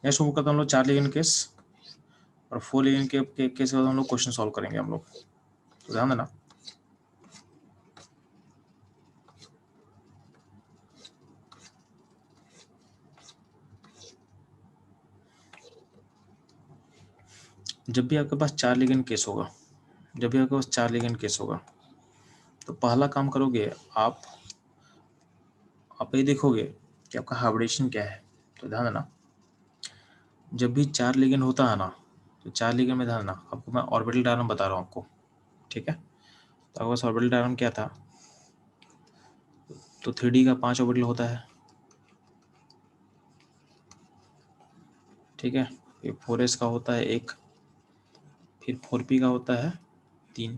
नेक्स्ट मूव करते हैं हम लोग 4 लिगेंड केस, और 4 लिगेंड के केस के बाद हम लोग क्वेश्चन सॉल्व करेंगे हम लोग, तो ध्यान देना। जब भी आपके पास 4 लिगेंड केस होगा, तो पहला काम करोगे आप ये देखोगे कि आपका हाइब्रिडेशन क्या है। तो ध्यान देना, जब भी 4 लिगेंड होता है ना, तो 4 लिगेंड में ध्यान देना, आपको मैं ऑर्बिटल डायग्राम बता रहा हूँ आपको, ठीक है। तो आपके पास ऑर्बिटल डायग्राम क्या था, तो 3D का 5 ऑर्बिटल होता है, ठीक है। फिर 4s का होता है 1, फिर 4p का होता है 3,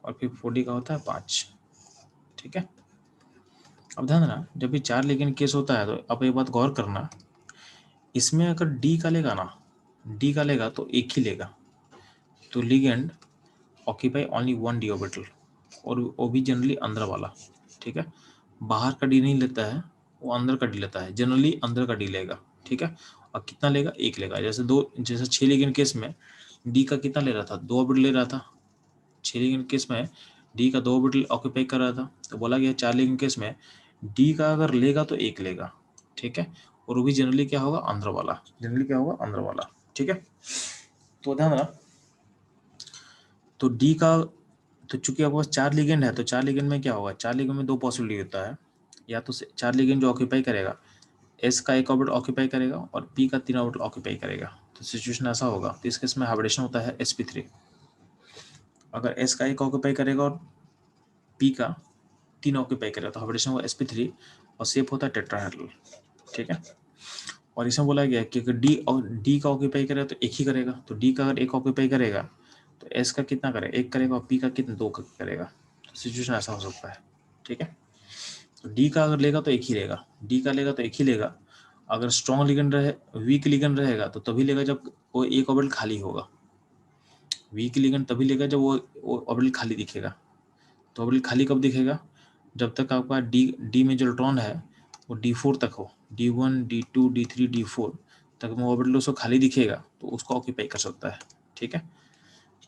और फिर 4d का होता है 5, ठीक है। अब ध्यान देना, जब भी 4 लिगेंड केस होता है, तो अब एक बात गौर करना, इसमें अगर डी का लेगा ना, डी का लेगा तो एक ही लेगा, तो ligand occupy only 1 D orbital, और वो भी जनरली अंदर वाला, ठीक है। बाहर का डी नहीं लेता है, वो अंदर का डी लेता है, जनरली अंदर का डी लेगा, ठीक है। और कितना लेगा, एक लेगा। जैसे 6 लिगेंड केस में डी का कितना ले रहा था, 2 ऑर्बिटल ले रहा था। 6 लिगेंड केस में डी का 2 ऑर्बिटल ऑक्यूपाई कर रहा था, तो बोला गया 4 लिगेंड केस में डी का अगर लेगा तो एक लेगा, ठीक है। और वो भी जनरली क्या होगा, अंदर वाला, जनरली क्या होगा, अंदर वाला, ठीक है। तो ध्यान रखना, तो डी का, तो चूंकि आपके पास 4 लिगेंड है, तो 4 लिगेंड में क्या होगा, 4 लिगेंड में 2 पॉसिबिलिटी होता है, या तो 4 लिगेंड जो ऑक्यूपाई करेगा, एस का 1 ऑर्बिटल ऑक्यूपाई करेगा और पी का 3 ऑर्बिटल ऑक्यूपाई करेगा, तो सिचुएशन ऐसा होगा। तो इस केस में हाइब्रिडेशन होता है sp3। अगर एस का 1 ऑक्यूपाई करेगा और पी का 3 ऑक्यूपाई करेगा, तो हाइब्रिडेशन होगा sp3, और शेप होता है टेट्राहेड्रल, ठीक है। और इसमें बोला गया है कि अगर डी का ऑक्यूपाई करेगा तो एक ही करेगा, तो डी का अगर 1 ऑक्यूपाई करेगा तो एस का कितना करेगा, 1 करेगा, और पी का कितना, 2 करेगा। तो सिचुएशन ऐसा हो सकता है, ठीक है। तो डी का अगर लेगा तो एक ही लेगा, डी का लेगा तो एक ही लेगा। अगर स्ट्रॉन्ग लिगेंड रहे, वीक लिगेंड रहेगा तो तभी लेगा जब वो एक ऑर्बिटल खाली होगा। वीक लिगेंड तभी लेगा जब वो ऑर्बिटल खाली दिखेगा। तो ऑर्बिटल खाली कब दिखेगा, जब तक आपका डी में जो इलेक्ट्रॉन है वो d4 तक हो, d1 d2 d3 d4 तक में ऑर्बिटल उसको खाली दिखेगा, तो उसको ऑक्यूपाई कर सकता है, ठीक है।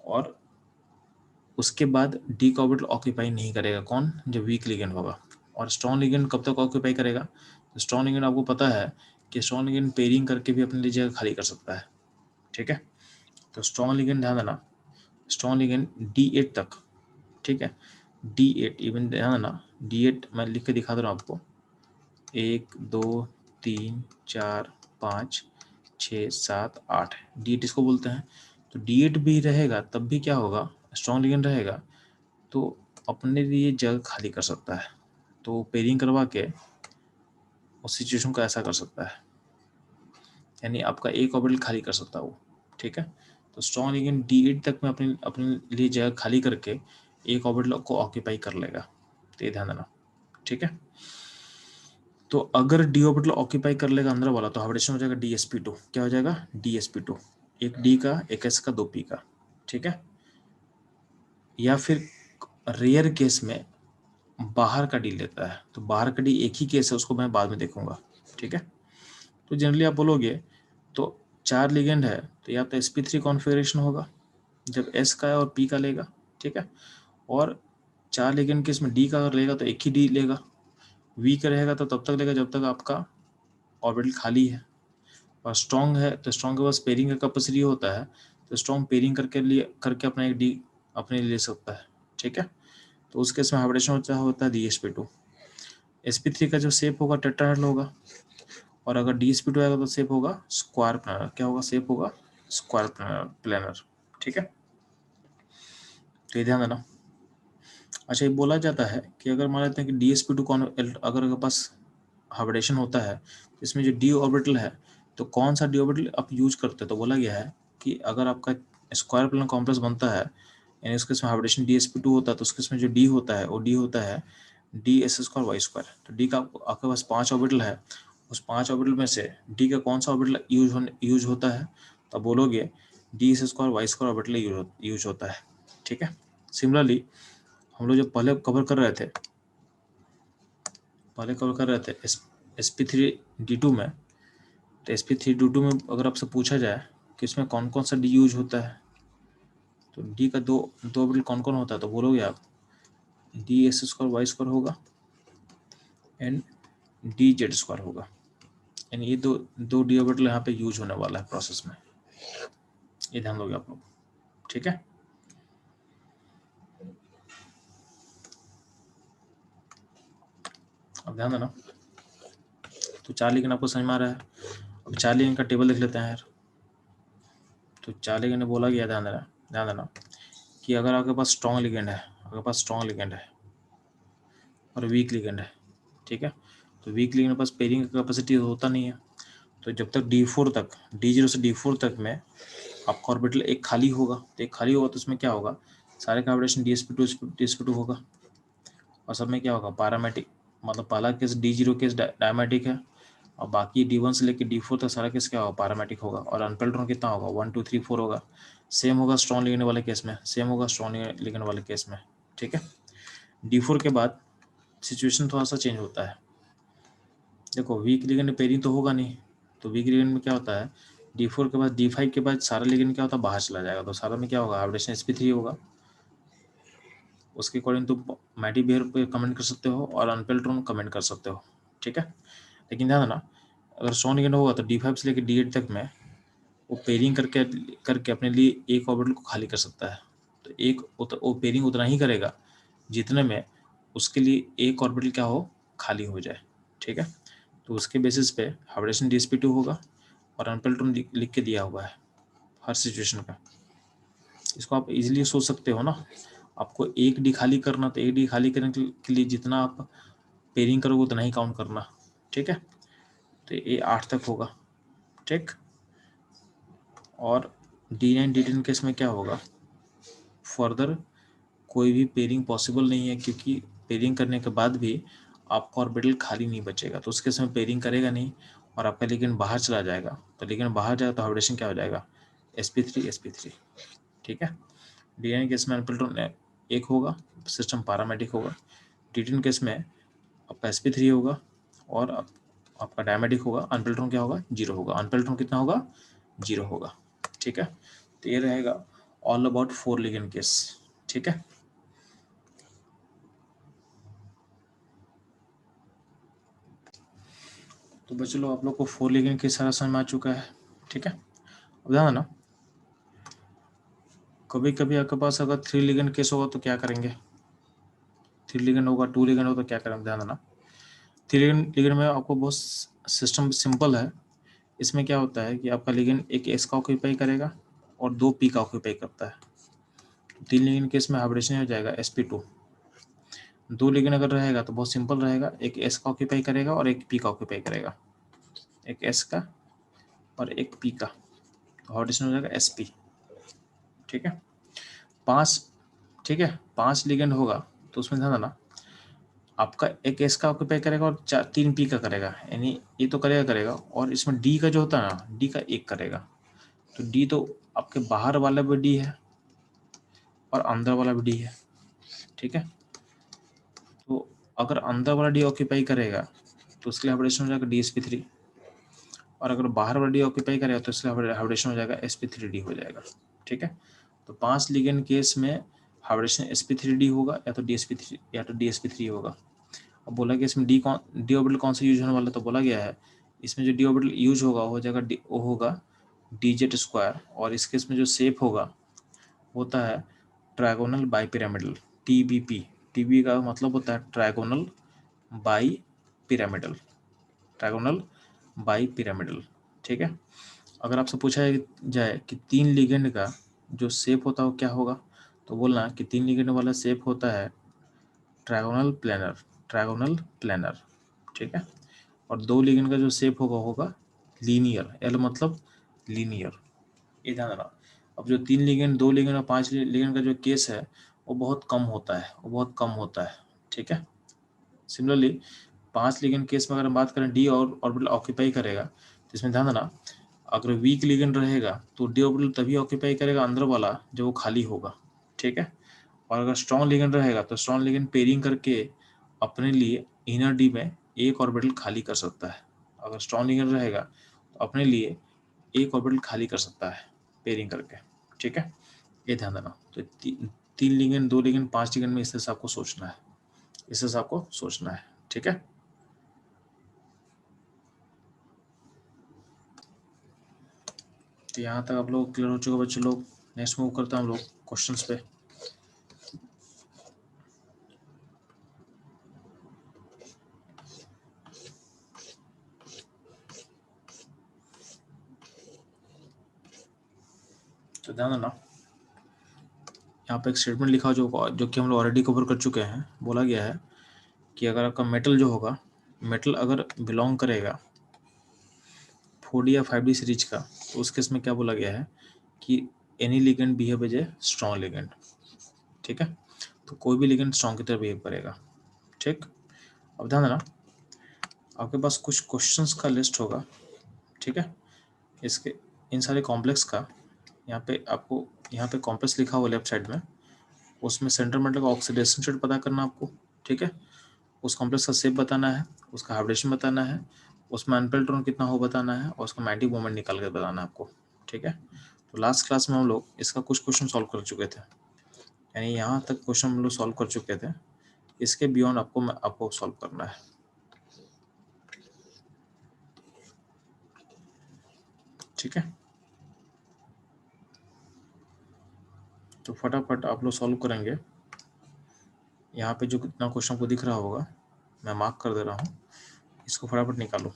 और उसके बाद डी का ऑर्बिटल ऑक्यूपाई नहीं करेगा, कौन, जब वीक लिगेंड होगा। और स्ट्रॉन्ग लिगेंड कब तक ऑक्यूपाई करेगा, तो स्ट्रॉन्ग लिगेंड आपको पता है कि स्ट्रॉन्ग लिगेंड पेयरिंग करके भी अपने लिए जगह खाली कर सकता है, ठीक है। तो स्ट्रॉन्ग लिगेंड ध्यान देना, स्ट्रॉन्ग लिगेंड D8 तक, ठीक है। D8 इवन ध्यान देना, D8 मैं लिख के दिखा दे रहा हूँ आपको, 1 2 3 4 5 6 7 8, D8 इसको बोलते हैं। तो D8 भी रहेगा तब भी क्या होगा, स्ट्रॉन्ग लिगेंड रहेगा तो अपने लिए जगह खाली कर सकता है, तो पेयरिंग करवा के उस सिचुएशन को ऐसा कर सकता है, यानी आपका एक ऑर्बिटल खाली कर सकता है वो, ठीक है। तो स्ट्रॉन्ग लिगेंड D8 तक में अपने अपने लिए जगह खाली करके एक ऑर्बिटल को ऑक्यूपाई कर लेगा, तो ये ध्यान देना, ठीक है। तो अगर डी ऑर्बिटल ऑक्यूपाई कर लेगा अंदर वाला, तो हाइब्रिडेशन हो जाएगा DsP2। क्या हो जाएगा, DsP2, एक डी का, एक एस का, 2 पी का, ठीक है। या फिर रेयर केस में बाहर का डी लेता है, तो बाहर का डी एक ही केस है, उसको मैं बाद में देखूंगा, ठीक है। तो जनरली आप बोलोगे तो 4 लिगेंड है, तो या तो sp3 कॉन्फ़िगरेशन होगा जब s का है और p का लेगा, ठीक है। और 4 लिगेंड के इसमें d का अगर लेगा तो एक ही d लेगा, वीक रहेगा तो तब तक लेगा जब तक आपका ऑर्बिटल खाली है। और स्ट्रॉन्ग है तो स्ट्रॉन्ग के पास पेयरिंग का कैपेसिटी होता है, तो स्ट्रॉन्ग पेयरिंग करके अपना एक डी अपने ले सकता है, ठीक है। तो उस केस में हाइब्रिडेशन होता है DsP2। sp3 का जो शेप होगा टेट्राहेड्रल होगा, और अगर DsP2 आएगा तो शेप होगा स्क्वायर प्लेनर। क्या होगा, शेप होगा स्क्वायर प्लेनर, ठीक है। तो ये ध्यान देना। अच्छा, ये बोला जाता है कि अगर मान लेते हैं कि DsP2 अगर पास हाइब्रिडेशन होता है, तो इसमें जो d ऑर्बिटल है, तो कौन सा d ऑर्बिटल आप यूज करते हैं, तो बोला गया है कि अगर आपका स्क्वायर प्लेनर कॉम्प्लेक्स बनता है, यानी उसके इसमें हाइब्रिडेशन DsP2 होता है, तो उसके इसमें जो d होता है वो d होता है ds²y²। तो d का आपके पास 5 ऑर्बिटल है, उस 5 ऑर्बिटल में से d का कौन सा ऑर्बिटल यूज होता है, तो बोलोगे ds²y² ऑर्बिटल यूज होता है, ठीक है। सिमिलरली हम लोग जो पहले कवर कर रहे थे sp3d2 में, तो sp3d2 में अगर आपसे पूछा जाए कि इसमें कौन कौन सा डी यूज होता है, तो डी का दो ऑर्बिटल कौन कौन होता है, तो बोलोगे आप ds²y² होगा एंड dz² होगा, यानी ये दो डी ऑर्बिटल यहाँ पे यूज होने वाला है प्रोसेस में, ये ध्यान दोगे आप लोग, ठीक है। अब ध्यान देना, तो 4 लिगेंड आपको समझ में आ रहा है। अब 4 लिगेंड का टेबल देख लेते हैं यार। तो 4 लिगेंड में बोला गया, ध्यान देना कि अगर आपके पास स्ट्रॉन्ग लिगेंड है, आपके पास स्ट्रॉन्ग लिगेंड है और वीक लिगेंड है, ठीक है, तो वीक लिगेंड के पास पेयरिंग का कैपेसिटी होता नहीं है। तो जब तक D4 तक, D0 से D4 तक में आपका ऑर्बिटल एक खाली होगा, तो एक खाली होगा तो उसमें क्या होगा, सारे का वाइब्रेशन DsP2 होगा, और सब में क्या होगा, पैरामेटिक, मतलब पहला केस D0 केस डायमेटिक है, और बाकी D1 से लेकर D4 तक सारा केस क्या होगा, पैरामेटिक होगा, और अनपेल्ट्रॉन कितना होगा, 1 2 3 4 होगा। सेम होगा स्ट्रॉन्ग लिगेंड वाले केस में, सेम होगा स्ट्रॉन्ग लिगेंड वाले केस में, ठीक है। D4 के बाद सिचुएशन थोड़ा सा चेंज होता है। देखो वीक लिगेंड पेयरिंग तो होगा नहीं, तो वीक लिगेंड में क्या होता है, D4 के बाद D5 के बाद सारा लिगेंड क्या होता है, बाहर चला जाएगा, तो सारा में क्या होगा, हाइब्रिडेशन sp3 होगा। उसके अकॉर्डिंग तो मैटी बिहेवियर पे कमेंट कर सकते हो और अनपेल्ट्रॉन कमेंट कर सकते हो, ठीक है। लेकिन ध्यान देना, अगर स्ट्रॉन्ग लिगेंड होगा तो D5 से लेकर D8 तक में वो पेयरिंग करके करके अपने लिए एक ऑर्बिटल को खाली कर सकता है। तो वो पेयरिंग उतना ही करेगा जितने में उसके लिए एक ऑर्बिटल क्या हो, खाली हो जाए, ठीक है। तो उसके बेसिस पे हाइब्रिडेशन DsP2 होगा, और अनपेल्ट्रॉन लिख के दिया हुआ है हर सिचुएशन का। इसको आप इजीली सोच सकते हो ना, आपको एक डी खाली करना, तो एक डी खाली करने के लिए जितना आप पेयरिंग करोगे उतना ही काउंट करना, ठीक है। तो ये 8 तक होगा, ठीक। और D9 D10 केस में क्या होगा, फर्दर कोई भी पेयरिंग पॉसिबल नहीं है, क्योंकि पेयरिंग करने के बाद भी आपका ऑर्बिटल खाली नहीं बचेगा, तो उसके समय पेयरिंग करेगा नहीं और आपका लिगेंड बाहर चला जाएगा। तो लिगेंड बाहर जाएगा तो हाइब्रिडेशन क्या हो जाएगा, sp3, ठीक है। D9 केस में अनपेल्ट्रॉन एक होगा, सिस्टम पैरामेटिक होगा। D10 केस में आपका sp3 होगा और आपका डायमेटिक होगा, अनपेल्ट्रॉन क्या होगा, 0 होगा। अनपेल्ट्रॉन कितना होगा, 0 होगा, ठीक है। तो ये रहेगा ऑल अबाउट 4 लिगेंड केस, ठीक है। तो बच्चों लोग आप लोग को 4 लिगेंड केस सारा समझ में आ चुका है, ठीक है। अब ध्यान देना, कभी कभी आपके पास अगर 3 लिगेंड केस होगा तो क्या करेंगे, 3 लिगेंड होगा, 2 लिगेंड होगा तो क्या करेंगे, ध्यान देना। 3 लिगेंड में आपको बहुत सिस्टम सिंपल है। इसमें क्या होता है कि आपका लिगेंड एक एस का ऑक्यूपाई करेगा और 2 पी का ऑक्यूपाई करता है। 3 लिगेंड केस में हाइब्रिडेशन हो जाएगा sp2। 2 लिगेंड अगर रहेगा तो बहुत सिंपल रहेगा, एक एस का ऑक्यूपाई करेगा और एक पी का ऑक्यूपाई करेगा, एक एस का और एक पी का, तो हाइब्रिडेशन हो जाएगा sp, ठीक है। 5, ठीक है, 5 लिगेंड होगा तो उसमें ध्यान देना, आपका एक एस का ऑक्यूपाई करेगा और 3 पी का करेगा, यानी ये तो करेगा, और इसमें डी का जो होता है ना, डी का एक करेगा। तो डी तो आपके बाहर वाला भी डी है और अंदर वाला भी डी है, ठीक है। तो अगर अंदर वाला डी ऑक्यूपाई करेगा तो उसके लिए हाइब्रिडेशन हो जाएगा DsP3, और अगर बाहर वाला डी ऑक्यूपाई करेगा तो इसका हाइब्रिडेशन हो जाएगा sp3d हो जाएगा, ठीक है। तो 5 लिगेंड केस में हाइब्रिडेशन sp3d होगा या तो DsP3 होगा। अब बोला गया इसमें डी ऑर्बिटल कौन सा यूज होने वाला, तो बोला गया है इसमें जो डी ऑर्बिटल यूज होगा वो हो जाएगा वो होगा dz², और इस केस में जो शेप होगा होता है trigonal bi pyramidal, TBP। TB का मतलब होता है trigonal bi pyramidal, trigonal bi pyramidal, ठीक है। अगर आपसे पूछा जाए कि 3 लिगेंड का जो शेप होता है वो क्या होगा, तो बोलना कि 3 लिगेंड वाला शेप होता है ट्रायगोनल प्लेनर, ट्रायगोनल प्लेनर, ठीक है। और 2 लिगेंड का जो शेप होगा होगा लीनियर, एल मतलब लीनियर, ये ध्यान रखना। अब जो 3 लिगेंड, 2 लिगेंड और 5 लिगेंड का जो केस है वो बहुत कम होता है, वो बहुत कम होता है, ठीक है। सिमिलरली 5 लिगेंड केस में अगर हम बात करें डी और ऑर्बिटल ऑक्यूपाई करेगा, तो इसमें ध्यान देना, अगर वीक लिगेंड रहेगा तो डी ऑर्बिटल तभी ऑक्यूपाई करेगा अंदर वाला जब वो खाली होगा, ठीक है। और अगर स्ट्रॉन्ग लिगेंड रहेगा तो स्ट्रॉन्ग लिगेंड पेयरिंग करके अपने लिए इनर डी में एक ऑर्बिटल खाली कर सकता है। अगर स्ट्रॉन्ग लिगेंड रहेगा तो अपने लिए एक ऑर्बिटल खाली कर सकता है पेयरिंग करके, ठीक है। ये ध्यान देना। तो 3 लिगेंड, 2 लिगेंड, 5 लिगेंड में इस तरह से आपको सोचना है, इस तरह से आपको सोचना है, ठीक है। तो यहाँ तक आप लोग क्लियर हो चुके बच्चे लोग। नेक्स्ट मूव करते हैं हम लोग क्वेश्चंस पे। तो ध्यान देना, यहाँ पे एक स्टेटमेंट लिखा जो कि हम लोग ऑलरेडी कवर कर चुके हैं। बोला गया है कि अगर आपका मेटल जो होगा, मेटल अगर बिलोंग करेगा 4D या 5D सीरीज का, तो उस केस में क्या बोला गया है कि any ligand behave as a strong ligand. ठीक है, तो कोई भी लिगेंड स्ट्रॉन्ग की तरह बिहेव करेगा। ठीक, अब ध्यान देना, आपके पास कुछ क्वेश्चंस का लिस्ट होगा। ठीक है, इसके इन सारे कॉम्प्लेक्स का यहाँ पे आपको यहाँ पे कॉम्प्लेक्स लिखा हुआ लेफ्ट साइड में, उसमें सेंटर मेटल का ऑक्सीडेशन स्टेट पता करना आपको। ठीक है, उस कॉम्प्लेक्स का शेप बताना है, उसका हाइब्रिडेशन बताना है, उसमें अनपेल्ड इलेक्ट्रॉन कितना हो बताना है, और उसका मैग्नेटिक मोमेंट निकाल कर बताना है आपको। ठीक है, तो लास्ट क्लास में हम लोग इसका कुछ क्वेश्चन सॉल्व कर चुके थे, यानी यहाँ तक क्वेश्चन हम लोग सॉल्व कर चुके थे। इसके बियॉन्ड आपको सॉल्व करना है। ठीक है, तो फटाफट आप लोग सॉल्व करेंगे। यहाँ पे जो कितना क्वेश्चन को दिख रहा होगा मैं मार्क कर दे रहा हूँ, इसको फटाफट निकालो।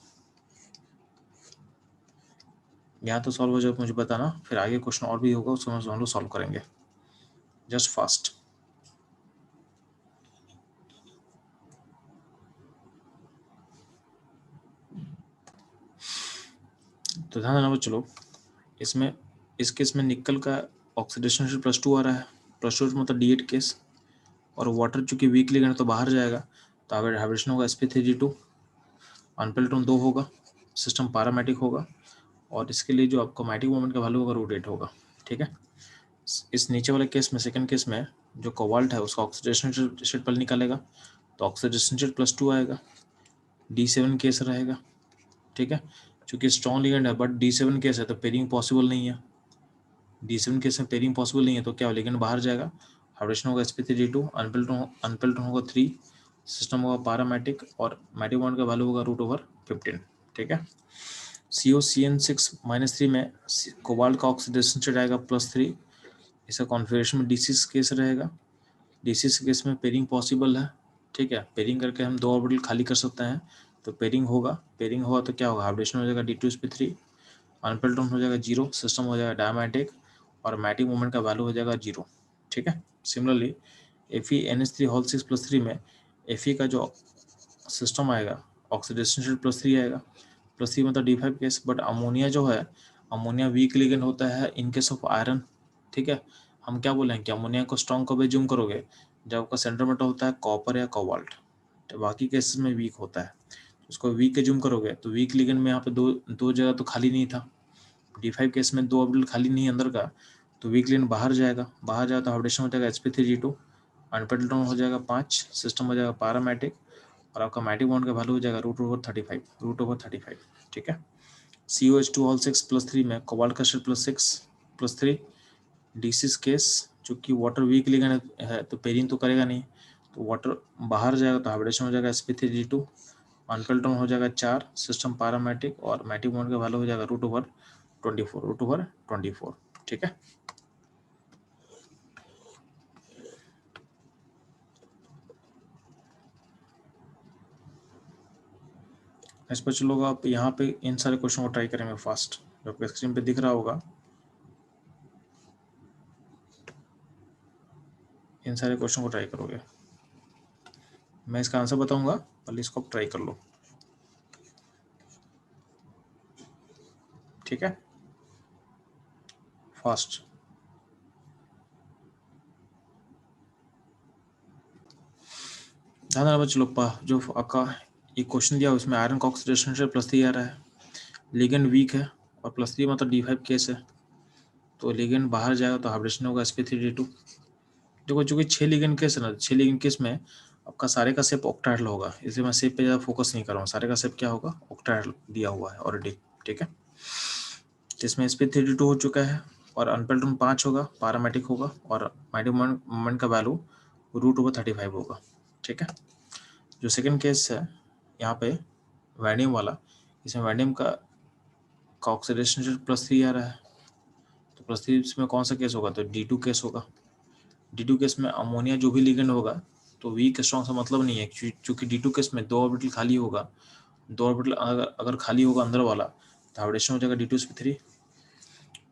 यहाँ तो सॉल्व हो जाए मुझे बताना, फिर आगे क्वेश्चन और भी होगा उसको हम लोग सॉल्व करेंगे। Just fast. तो ध्यान देना चलो, इसमें इस केस में निकल का ऑक्सीडेशन रेट +2 आ रहा है। +2 मतलब D8 केस, और वाटर चूंकि वीक लिगेंड तो बाहर जाएगा, तो हाइब्रिडेशन होगा sp3d2, अनपेल्ट्रॉन 2 होगा, सिस्टम पैरामेटिक होगा, और इसके लिए जो आपका मैग्नेटिक मोमेंट का वैल्यू होगा √8 होगा। ठीक है, इस नीचे वाले केस में, सेकंड केस में जो कोबाल्ट है उसका ऑक्सीडेशन स्टेट पहले निकालेगा, तो ऑक्सीडेशन स्टेट +2 आएगा, D7 केस रहेगा। ठीक है, चूंकि स्ट्रॉन्ग लिगेंड है बट D7 केस है तो पेयरिंग पॉसिबल नहीं है। D7 केस में पेयरिंग पॉसिबल नहीं है तो क्या लिगेंड बाहर जाएगा, हाइब्रिडेशन होगा sp3d2, अनपेल्ट्रॉन होगा 3, सिस्टम होगा पैरामेटिक, और मैग्नेटिक मोमेंट का वैल्यू होगा √15। ठीक है, COCN6-3 में कोबाल्ट का ऑक्सीडेशन स्टेट आएगा +3, इसका कॉन्फिगरेशन में D6 केस रहेगा। D6 केस में पेयरिंग पॉसिबल है। ठीक है, पेयरिंग करके हम 2 ऑर्बिटल खाली कर सकते हैं, तो पेयरिंग होगा तो क्या होगा, हाइब्रिडेशन हो जाएगा D2sp3, अनपेल्ट्रॉन हो जाएगा 0, सिस्टम हो जाएगा डायमैटिक, और मैग्नेटिक मोमेंट का वैल्यू हो जाएगा 0। ठीक है, सिमिलरली FeNH3 में Fe का जो सिस्टम आएगा ऑक्सीडेशन स्टेट +3 आएगा। +3 मतलब D5 केस, बट अमोनिया जो है, अमोनिया वीक लिगेंड होता है इन केस ऑफ आयरन। ठीक है, हम क्या बोलेंगे कि अमोनिया को स्ट्रॉन्ग कब एज्यूम करोगे, जब आपका सेंटर मेटल होता है कॉपर या कोबाल्ट, तो बाकी केसेस में वीक होता है, उसको वीक एज्यूम करोगे, तो वीक लिगेंड में यहाँ पे दो जगह तो खाली नहीं था। D5 केस में 2 ऑर्बिटल खाली नहीं है अंदर का, तो वीक लिगेंड बाहर जाएगा तो हाइब्रिडेशन हो जाएगा sp3d2, अनपेल्ट्रॉन हो जाएगा 5, सिस्टम हो जाएगा पैरामेटिक, और आपका मैग्नेटिक मोमेंट का वैल्यू हो जाएगा √35। ठीक है, COH2 6+3 में कोबाल्ट का स्टेट +6+3, D6 केस चूंकि वाटर वीक लिगेंड है तो पेयरिंग तो करेगा नहीं, तो वाटर बाहर जाएगा तो हाइब्रिडेशन हो जाएगा sp3d2, अनपेल्ट्रॉन हो जाएगा 4, सिस्टम पैरामेटिक, और मैग्नेटिक मोमेंट का वैल्यू हो जाएगा √24। ठीक है, इस पर चलो आप यहाँ पे इन सारे क्वेश्चन को ट्राई करेंगे फास्ट, जो आपके स्क्रीन पे दिख रहा होगा। इन सारे क्वेश्चन को ट्राई करोगे, मैं इसका आंसर बताऊंगा, पहले इसको आप ट्राई कर लो। ठीक है, फास्ट। ध्यान रखना बच्चों लोग, जो आपका ये क्वेश्चन दिया उसमें आयरन का ऑक्सीडेशन रेट +3 आ रहा है, लिगेंड वीक है, और +3 मतलब D5 केस है, तो लिगेंड बाहर जाएगा तो हाइब्रिडेशन होगा sp3d2। देखो चूंकि 6 लिगेंड केस है ना, 6 लिगेंड केस में आपका सारे का शेप ऑक्टाहेड्रल होगा, इसलिए मैं शेप पे ज़्यादा फोकस नहीं कर रहा हूँ, सारे का शेप क्या होगा, ऑक्टाहेड्रल दिया हुआ है ऑलरेडी। ठीक है, तो इसमें sp3d2 हो चुका है, और अनपेल्ट्रॉन 5 होगा, पैरामेटिक होगा, और मैग्नेटिक मोमेंट का वैल्यू √35 होगा। ठीक है, जो सेकंड केस है यहाँ पे वैनियम वाला, इसमें वैनियम का ऑक्सीडेशन रेट +3 आ रहा है, तो +3 इसमें कौन सा केस होगा, तो D2 केस होगा। D2 केस में अमोनिया जो भी लिगेंड होगा, तो वीक स्ट्रॉन्ग से मतलब नहीं है, क्योंकि D2 केस में 2 ऑर्बिटल खाली होगा, 2 ऑर्बिटल अगर खाली होगा अंदर वाला, तो हाइब्रिडेशन हो जाएगा D2sp3,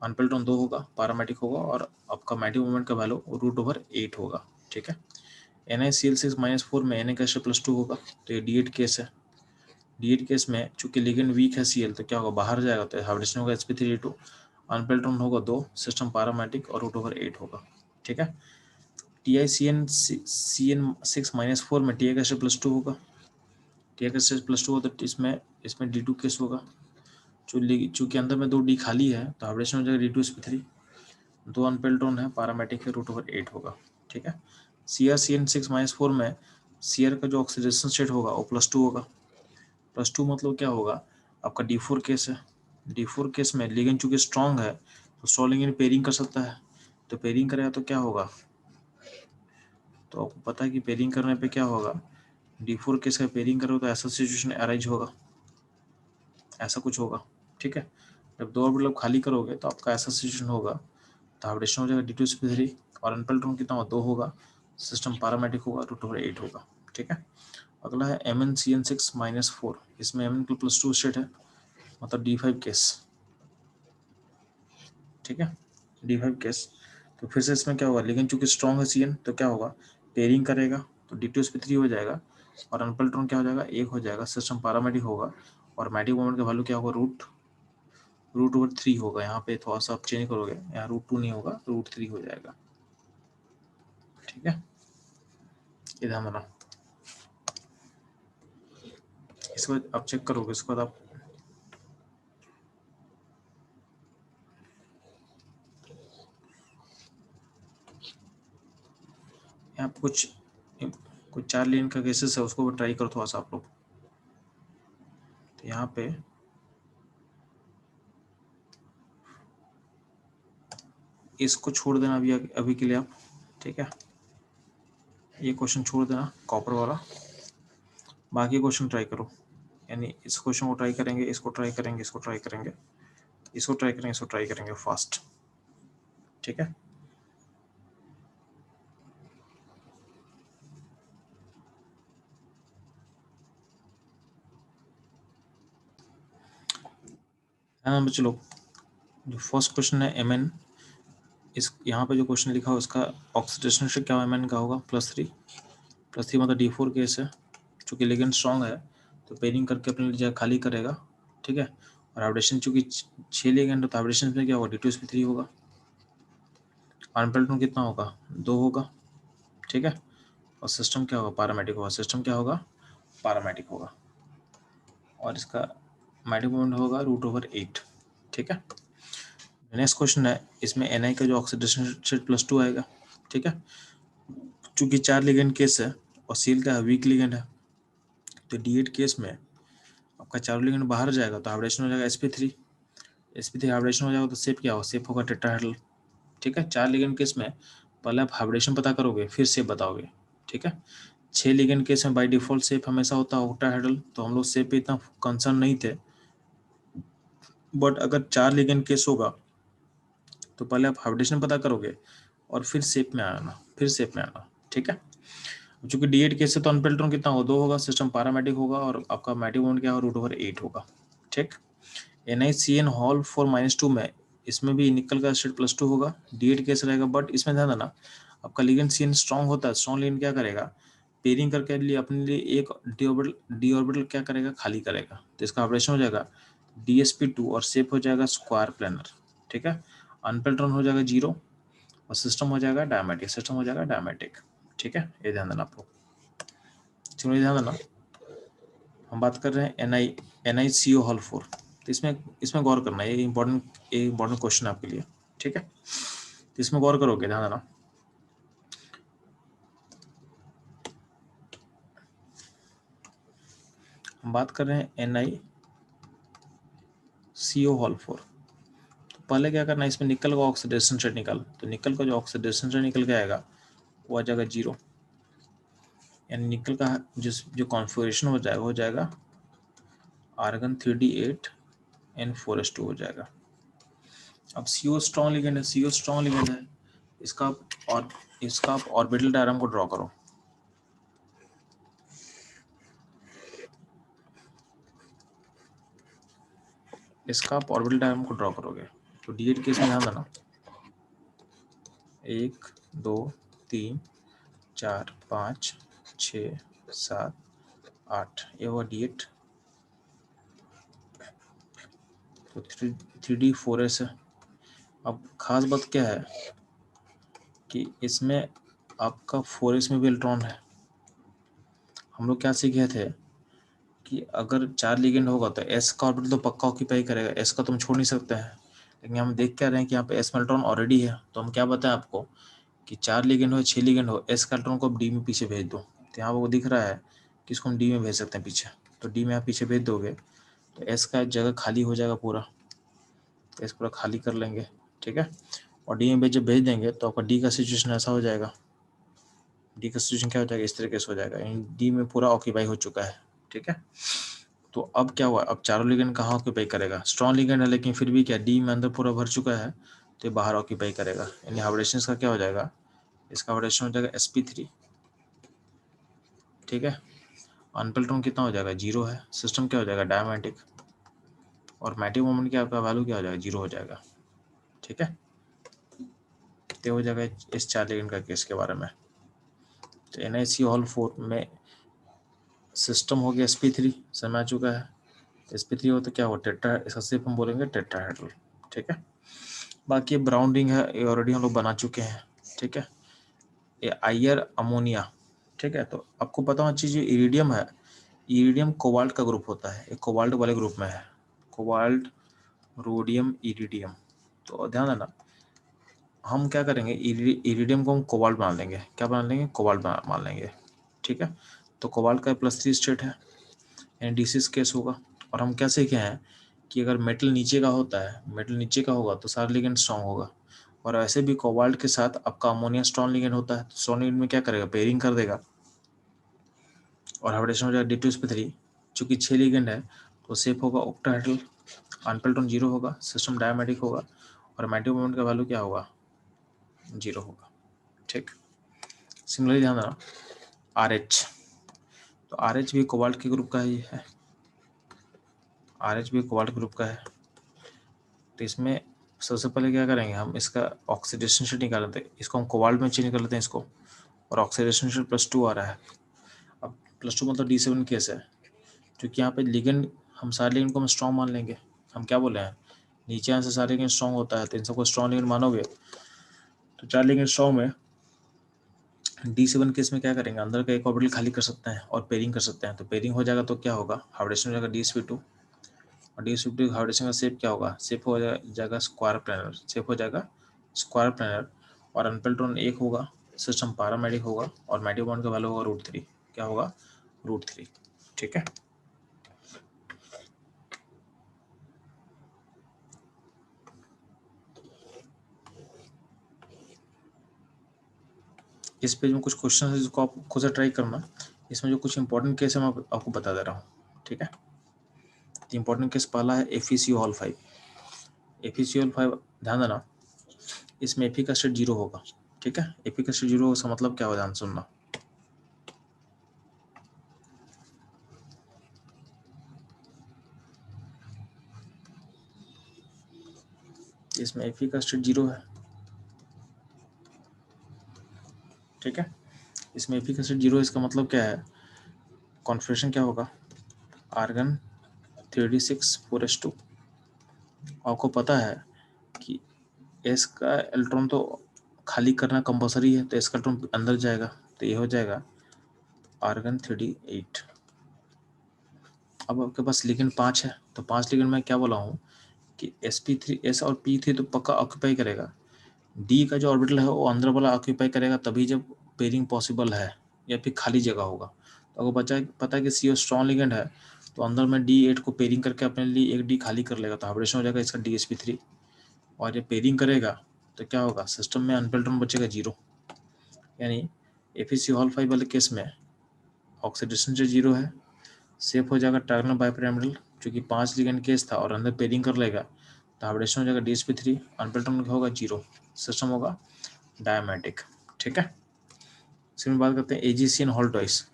अनपेल्ट्रॉन 2 होगा, पैरामेटिक होगा और आपका मैटिक मोमेंट का वैल्यू √8 होगा। ठीक है, NaCl6-4 में Na+2 होगा, तो ये D8 केस है। D8 केस में चूंकि लिगेंड वीक है Cl, तो क्या होगा, बाहर जाएगा, तो हाइब्रिडेशन होगा sp3e2, अनपेल्ट्रॉन होगा 2, सिस्टम पैरामेटिक और √8 होगा। ठीक है, TiCN6-4 में Ti+2 होगा, Ti+2 होगा, तो इसमें D2 केस होगा। चूंकि अंदर में 2 D खाली है, तो हाइब्रिडेशन हो जाएगा D2sp3, 2 अनपेल्ट्रॉन है, पैरामेटिक है, √8 होगा। ठीक है, CrCN6-4 में Cr का जो ऑक्सीडेशन स्टेट होगा वो +2 होगा। +2 मतलब क्या होगा, आपका D4 केस है। D4 केस में लिगेंड चूंकि स्ट्रॉन्ग है, तो स्ट्रॉन्ग लिगेंड पेयरिंग कर सकता है, तो पेयरिंग करेगा तो क्या होगा, तो आपको पता है कि पेयरिंग करने पे क्या होगा, D4 केस का पेयरिंग करो तो ऐसा सिचुएशन अराइज होगा, ऐसा कुछ होगा। ठीक है, जब 2 ऑर्बिटल खाली करोगे तो आपका ऐसा सिचुएशन होगा, तो हाइब्रिडेशन हो जाएगा D2sp3 और अनपेल्ट्रॉन कितना होगा, 2 होगा, सिस्टम पैरामेटिक होगा, √8 होगा। ठीक है, अगला है MnCN6-4, इसमें Mn को +2 स्टेट है, मतलब D5 केस। ठीक है, D5 केस, तो फिर से इसमें क्या होगा, लेकिन चूंकि स्ट्रॉन्ग है Cn, तो क्या होगा, पेयरिंग करेगा, तो D2sp3 हो जाएगा और अनपेल्ट्रॉन क्या हो जाएगा, 1 हो जाएगा, सिस्टम पैरामेटिक होगा और मैटिक मोमेंट का वैल्यू क्या होगा, √3 होगा। यहाँ पे थोड़ा सा आप चेंज करोगे, यहाँ √2 नहीं होगा, √3 हो जाएगा। ठीक है, ये ध्यान देना। इसके बाद आप चेक करोगे, इसके बाद आप यहाँ पे कुछ 4 लेन का केसेस है, उसको ट्राई करो थोड़ा सा आप लोग। तो यहाँ पे इसको छोड़ देना अभी के लिए आप। ठीक है, ये क्वेश्चन छोड़ देना कॉपर वाला, बाकी क्वेश्चन ट्राई करो। यानी इस क्वेश्चन को ट्राई करेंगे, इसको ट्राई करेंगे, इसको ट्राई करेंगे, इसको ट्राई करेंगे, इसको ट्राई करेंगे फास्ट। ठीक है, चलो, जो फर्स्ट क्वेश्चन है Mn, इस यहाँ पे जो क्वेश्चन लिखा हो उसका ऑक्सीडेशन स्टेट क्या Mn का होगा, +3 मतलब D4 केस है। चूँकि लिगेंड स्ट्रॉन्ग है, तो पेयरिंग करके अपने जगह खाली करेगा। ठीक है, और हाइब्रिडेशन चूँकि 6 लिगेंड, तो हाइब्रिडेशन में क्या होगा, D2sp3 होगा, अनपेल्ट्रॉन कितना होगा, 2 होगा। ठीक है, और सिस्टम क्या होगा, पैरामेटिक होगा, सिस्टम क्या होगा, पैरामेटिक होगा, और इसका मैटिक मोमेंट होगा √8। ठीक है, नेक्स्ट क्वेश्चन है, इसमें Na का जो ऑक्सीडेशन स्टेट +2 आएगा। ठीक है, चूंकि 4 लिगेंड केस है और Cl का वीक लिगेंड है, तो D8 केस में आपका 4 लिगेंड बाहर जाएगा, तो हाइब्रिडेशन हो जाएगा sp3 हाइब्रिडेशन हो जाएगा, तो शेप क्या होगा, शेप होगा टेट्राहेड्रल। ठीक है, 4 लिगेंड केस में पहले आप हाइब्रिडेशन पता करोगे, फिर शेप बताओगे। ठीक है, 6 लिगेंड केस में बाय डिफॉल्ट शेप हमेशा होता है ऑक्टाहेड्रल, तो हम लोग शेप पे इतना कंसर्न नहीं थे, बट अगर 4 लिगेंड केस होगा तो पहले आप हाइब्रिडेशन पता करोगे और फिर शेप में आना। ठीक है, चूंकि D8 केस से तो अनपेल्ट्रॉन कितना होगा, 2 होगा, सिस्टम पैरामेटिक होगा और आपका मैटिक मोमेंट क्या होगा, √8 होगा। ठीक, NiCN(4) -2 में इसमें भी निकल का स्टेट +2 होगा, D8 केस रहेगा, बट इसमें ध्यान देना आपका लिगेंड Cn स्ट्रॉन्ग होता है, स्ट्रॉन्ग लिगेंड क्या करेगा, पेयरिंग करके लिए अपने लिए एक डी ऑर्बिटल क्या करेगा, खाली करेगा, तो इसका ऑपरेशन हो जाएगा DsP2 और शेप हो जाएगा स्क्वायर प्लेनर। ठीक है, अनपेल्ट्रॉन हो जाएगा 0 और सिस्टम हो जाएगा डायमेटिक। ठीक है, ये ध्यान देना आपको। चलो, ये ध्यान देना, हम बात कर रहे हैं NiCO4, तो इसमें गौर करना है, ये इंपॉर्टेंट क्वेश्चन है आपके लिए। ठीक है, तो इसमें गौर करोगे, ध्यान देना। हम बात कर रहे हैं NiCO4, तो पहले क्या करना है, इसमें निकल का ऑक्सीडेशन स्टेट निकाल, तो निकल का जो ऑक्सीडेशन स्टेट निकल के आएगा वो आ जाएगा 0, यानी निकल का जो कॉन्फ़िगरेशन हो जाएगा आर्गन 3d8n4s2 हो जाएगा। अब CO स्ट्रॉन्ग लिगेंड है, इसका आप ऑर्बिटल डायग्राम को ड्रॉ करो। इसका आप ऑर्बिटल डायग्राम को ड्रॉ करोगे। तो D8 केस में ध्यान देना 1 2 3 4 5 6 7 8 ये हुआ D8। तो 3D4S है। अब खास बात क्या है कि इसमें आपका 4S में भी इलेक्ट्रॉन है। हम लोग क्या सीखे थे कि अगर 4 लिगेंड होगा तो S का ऑर्बिटल तो पक्का ऑक्यूपाई करेगा, S का तुम छोड़ नहीं सकते हैं। लेकिन हम देख क्या रहे हैं कि यहाँ पे S में इलेक्ट्रॉन ऑलरेडी है, तो हम क्या बताएं आपको कि 4 लिगेंड हो 6 लिगेंड हो, S का इलेक्ट्रॉन को D में पीछे भेज दो। तो यहाँ वो दिख रहा है कि इसको हम D में भेज सकते हैं पीछे, तो D में आप पीछे भेज दोगे तो S का जगह खाली हो जाएगा पूरा, तो S पूरा खाली कर लेंगे, ठीक है। और D में जब भेज देंगे तो आपका D का सिचुएशन ऐसा हो जाएगा, D का सिचुएशन क्या हो जाएगा, इस तरीके से हो जाएगा, D में पूरा ऑक्यूपाई हो चुका है, ठीक है। तो अब क्या हुआ, अब चारों लिगेंड कहाँ ऑक्यूपाई करेगा, स्ट्रॉन्ग लिगेंड है लेकिन फिर भी क्या D में अंदर पूरा भर चुका है, तो ये बाहर ऑक्यूपाई करेगा। यानी हाइब्रिडेशन का क्या हो जाएगा, इसका हाइब्रिडेशन हो जाएगा sp3, ठीक है। अनपेल्ड इलेक्ट्रॉन कितना हो जाएगा, 0 है। सिस्टम क्या हो जाएगा, डायमैग्नेटिक, और मैटिक मोमेंट क्या आपका वैल्यू क्या हो जाएगा, 0 हो जाएगा, ठीक है। तो हो जाएगा इस 4 लिगेंड का केस के बारे में। तो NaCl4 में सिस्टम हो गया sp3, समय आ चुका है। sp3 हो तो क्या हो, टेट्रा, इसका सिर्फ हम बोलेंगे टेट्राहेड्रल, ठीक है। बाकी ब्राउनिंग है, ये ऑलरेडी हम लोग बना चुके हैं, ठीक है। ये आयर अमोनिया, ठीक है। तो आपको पता होना चाहिए इरिडियम है, इरिडियम कोबाल्ट का ग्रुप होता है, ये कोबाल्ट वाले ग्रुप में है, कोबाल्ट रोडियम इरिडियम। तो ध्यान देना, हम क्या करेंगे, इरिडियम को हम कोबाल्ट बना लेंगे, क्या बना लेंगे, कोबाल्ट मान लेंगे, ठीक है। तो कोबाल्ट का +3 स्टेट है, यानी D6 केस होगा। और हम क्या सीखे हैं कि अगर मेटल नीचे का होता है, मेटल नीचे का होगा तो सारा लिगेंड स्ट्रॉन्ग होगा, और ऐसे भी कोबाल्ट के साथ आपका अमोनिया स्ट्रॉन्ग लिगेंड होता है, तो स्ट्रॉन्ग लिगेंड में क्या करेगा, पेयरिंग कर देगा, और हाइब्रिडेशन हो जाएगा D2sp3। चूंकि 6 लिगेंड है तो सेफ होगा ऑक्टाहेड्रल, अनपेल्टन 0 होगा, सिस्टम डायमेटिक होगा, और मैटिक मोमेंट का वैल्यू क्या होगा, 0 होगा, ठीक। सिमिलरली ध्यान देना RH, तो RH भी कोबाल्ट के ग्रुप का ही है, RH भी कोबाल्ट ग्रुप का है। तो इसमें सबसे पहले क्या करेंगे, हम इसका ऑक्सीडेशन स्टेट निकाल लेते हैं, इसको हम कोबाल्ट में चेंज कर लेते हैं इसको, और ऑक्सीडेशन स्टेट +2 आ रहा है। अब +2 मतलब D7 केस है, क्योंकि यहाँ पे लिगेंड, हम सारे लिगेंड को हम स्ट्रॉन्ग मान लेंगे। हम क्या बोले हैं, नीचे यहाँ से सारे लिगेंड स्ट्रॉन्ग होता है, तो इन सबको स्ट्रॉन्ग लिगेंड मानोगे, तो 4 लिगेंड स्ट्रॉन्ग में D7 केस में क्या करेंगे, अंदर का एक ऑर्बिटल खाली कर सकते हैं और पेयरिंग कर सकते हैं। तो पेयरिंग हो जाएगा तो क्या होगा, हाइब्रिडेशन हो जाएगा D2, और D2 हाइब्रिडेशन का शेप क्या होगा, शेप हो जाएगा स्क्वायर प्लेनर, शेप हो जाएगा स्क्वायर प्लेनर, और अनपेल्ट्रॉन 1 होगा, सिस्टम पैरामेडिक होगा, और मैटिक बॉन्ड का वैल्यू होगा √3, क्या होगा, √3, ठीक है। इस पेज में कुछ क्वेश्चन है जिसको आप खुद से ट्राई करना, इसमें जो कुछ इंपॉर्टेंट केस है मैं आपको बता दे रहा हूँ, ठीक है। इंपॉर्टेंट केस पहला है FeCl5। FeCl5 ध्यान देना, इसमें Fe का स्टेट 0 होगा, ठीक है। Fe का स्टेट 0 होगा, इसका मतलब क्या होगा, ध्यान सुनना, इसमें Fe का स्टेट 0 है, ठीक है। इसमें Fe का स्टेट 0 है, इसका मतलब क्या है, कॉन्फिगरेशन क्या होगा, आर्गन 3d6 4s2। आपको पता है कि S का इलेक्ट्रॉन तो खाली करना कंपलसरी है, तो S का इलेक्ट्रॉन अंदर जाएगा, तो ये हो जाएगा आर्गन 3d8। अब आपके पास लिगेंड 5 है, तो 5 लिगेंड में क्या बोला हूँ कि sp3 S और p3 तो पक्का ऑक्यूपाई करेगा, D का जो ऑर्बिटल है वो अंदर वाला ऑक्यूपाई करेगा तभी जब पेयरिंग पॉसिबल है, या फिर खाली जगह होगा। तो अगर पता है कि CO स्ट्रॉन्ग लिगेंड है, तो अंदर में D8 को पेयरिंग करके अपने लिए एक D खाली कर लेगा, तो हाइब्रिडेशन हो जाएगा इसका DsP3। और ये पेयरिंग करेगा तो क्या होगा, सिस्टम में अनपेल्ट्रॉन बचेगा 0, यानी FeCl5 वाले केस में ऑक्सीडेशन से 0 है, सेफ हो जाएगा टर्मिनल बाइपिरामिडल, क्योंकि 5 लिगेंड केस था और अंदर पेयरिंग कर लेगा, तो हाइब्रिडेशन हो जाएगा DsP3, अनपेल्ट्रॉन होगा 0, सिस्टम होगा डायमेटिक, ठीक है। इसमें बात करते हैं AgCN हॉल ट्वाइस।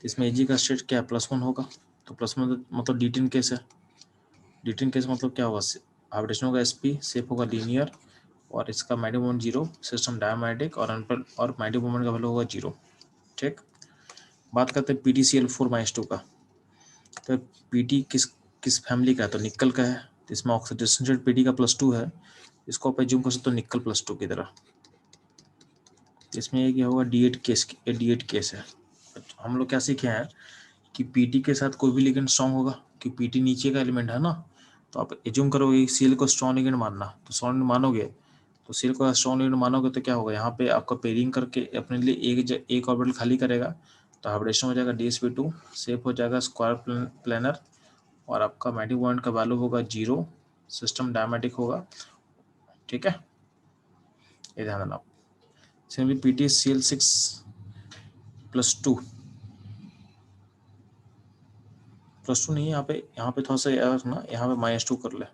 इसमें Ag का स्टेट क्या है, +1 होगा, तो +1 मतलब D10 केस है, D10 केस मतलब क्या होगा, हाइब्रिडेशन होगा sp, शेप होगा लीनियर, और इसका मैग्नेटिक मोमेंट 0, सिस्टम डायमैग्नेटिक, और मैग्नेटिक मोमेंट का वैल्यू होगा 0। ठीक, बात करते हैं PtCl4-2 का। तो Pt किस किस फैमिली का है, तो निकल का है, तो इसमें ऑक्सीडेशन रेट Pt का +2 है, इसको आप एज्यूम कर सकते हो निकल +2 की तरह। इसमें ये क्या होगा, D8 केस है। हम लोग क्या सीखे हैं कि Pt के साथ कोई भी लिगेंड स्ट्रॉन्ग होगा, कि Pt नीचे का एलिमेंट है ना, तो आप एज्यूम करोगे Cl को स्ट्रॉन्ग लिगेंड मानना, तो स्ट्रॉन्ग मानोगे, तो Cl को स्ट्रॉन्ग लिगेंड मानोगे तो क्या होगा, यहाँ पे आपका पेयरिंग करके अपने लिए एक ऑर्बिटल खाली करेगा, तो हाइब्रिडेशन हो जाएगा DsP2, शेप हो जाएगा स्क्वायर प्लेनर, और आपका मैग्नेटिक मोमेंट का वैल्यू होगा 0, सिस्टम डायमेटिक होगा। ठीक है, ये ध्यान देना। सिंपली PtCl6+2 +2 नहीं है यहाँ पे थोड़ा सा याद रखना, यहाँ पे -2 कर ले,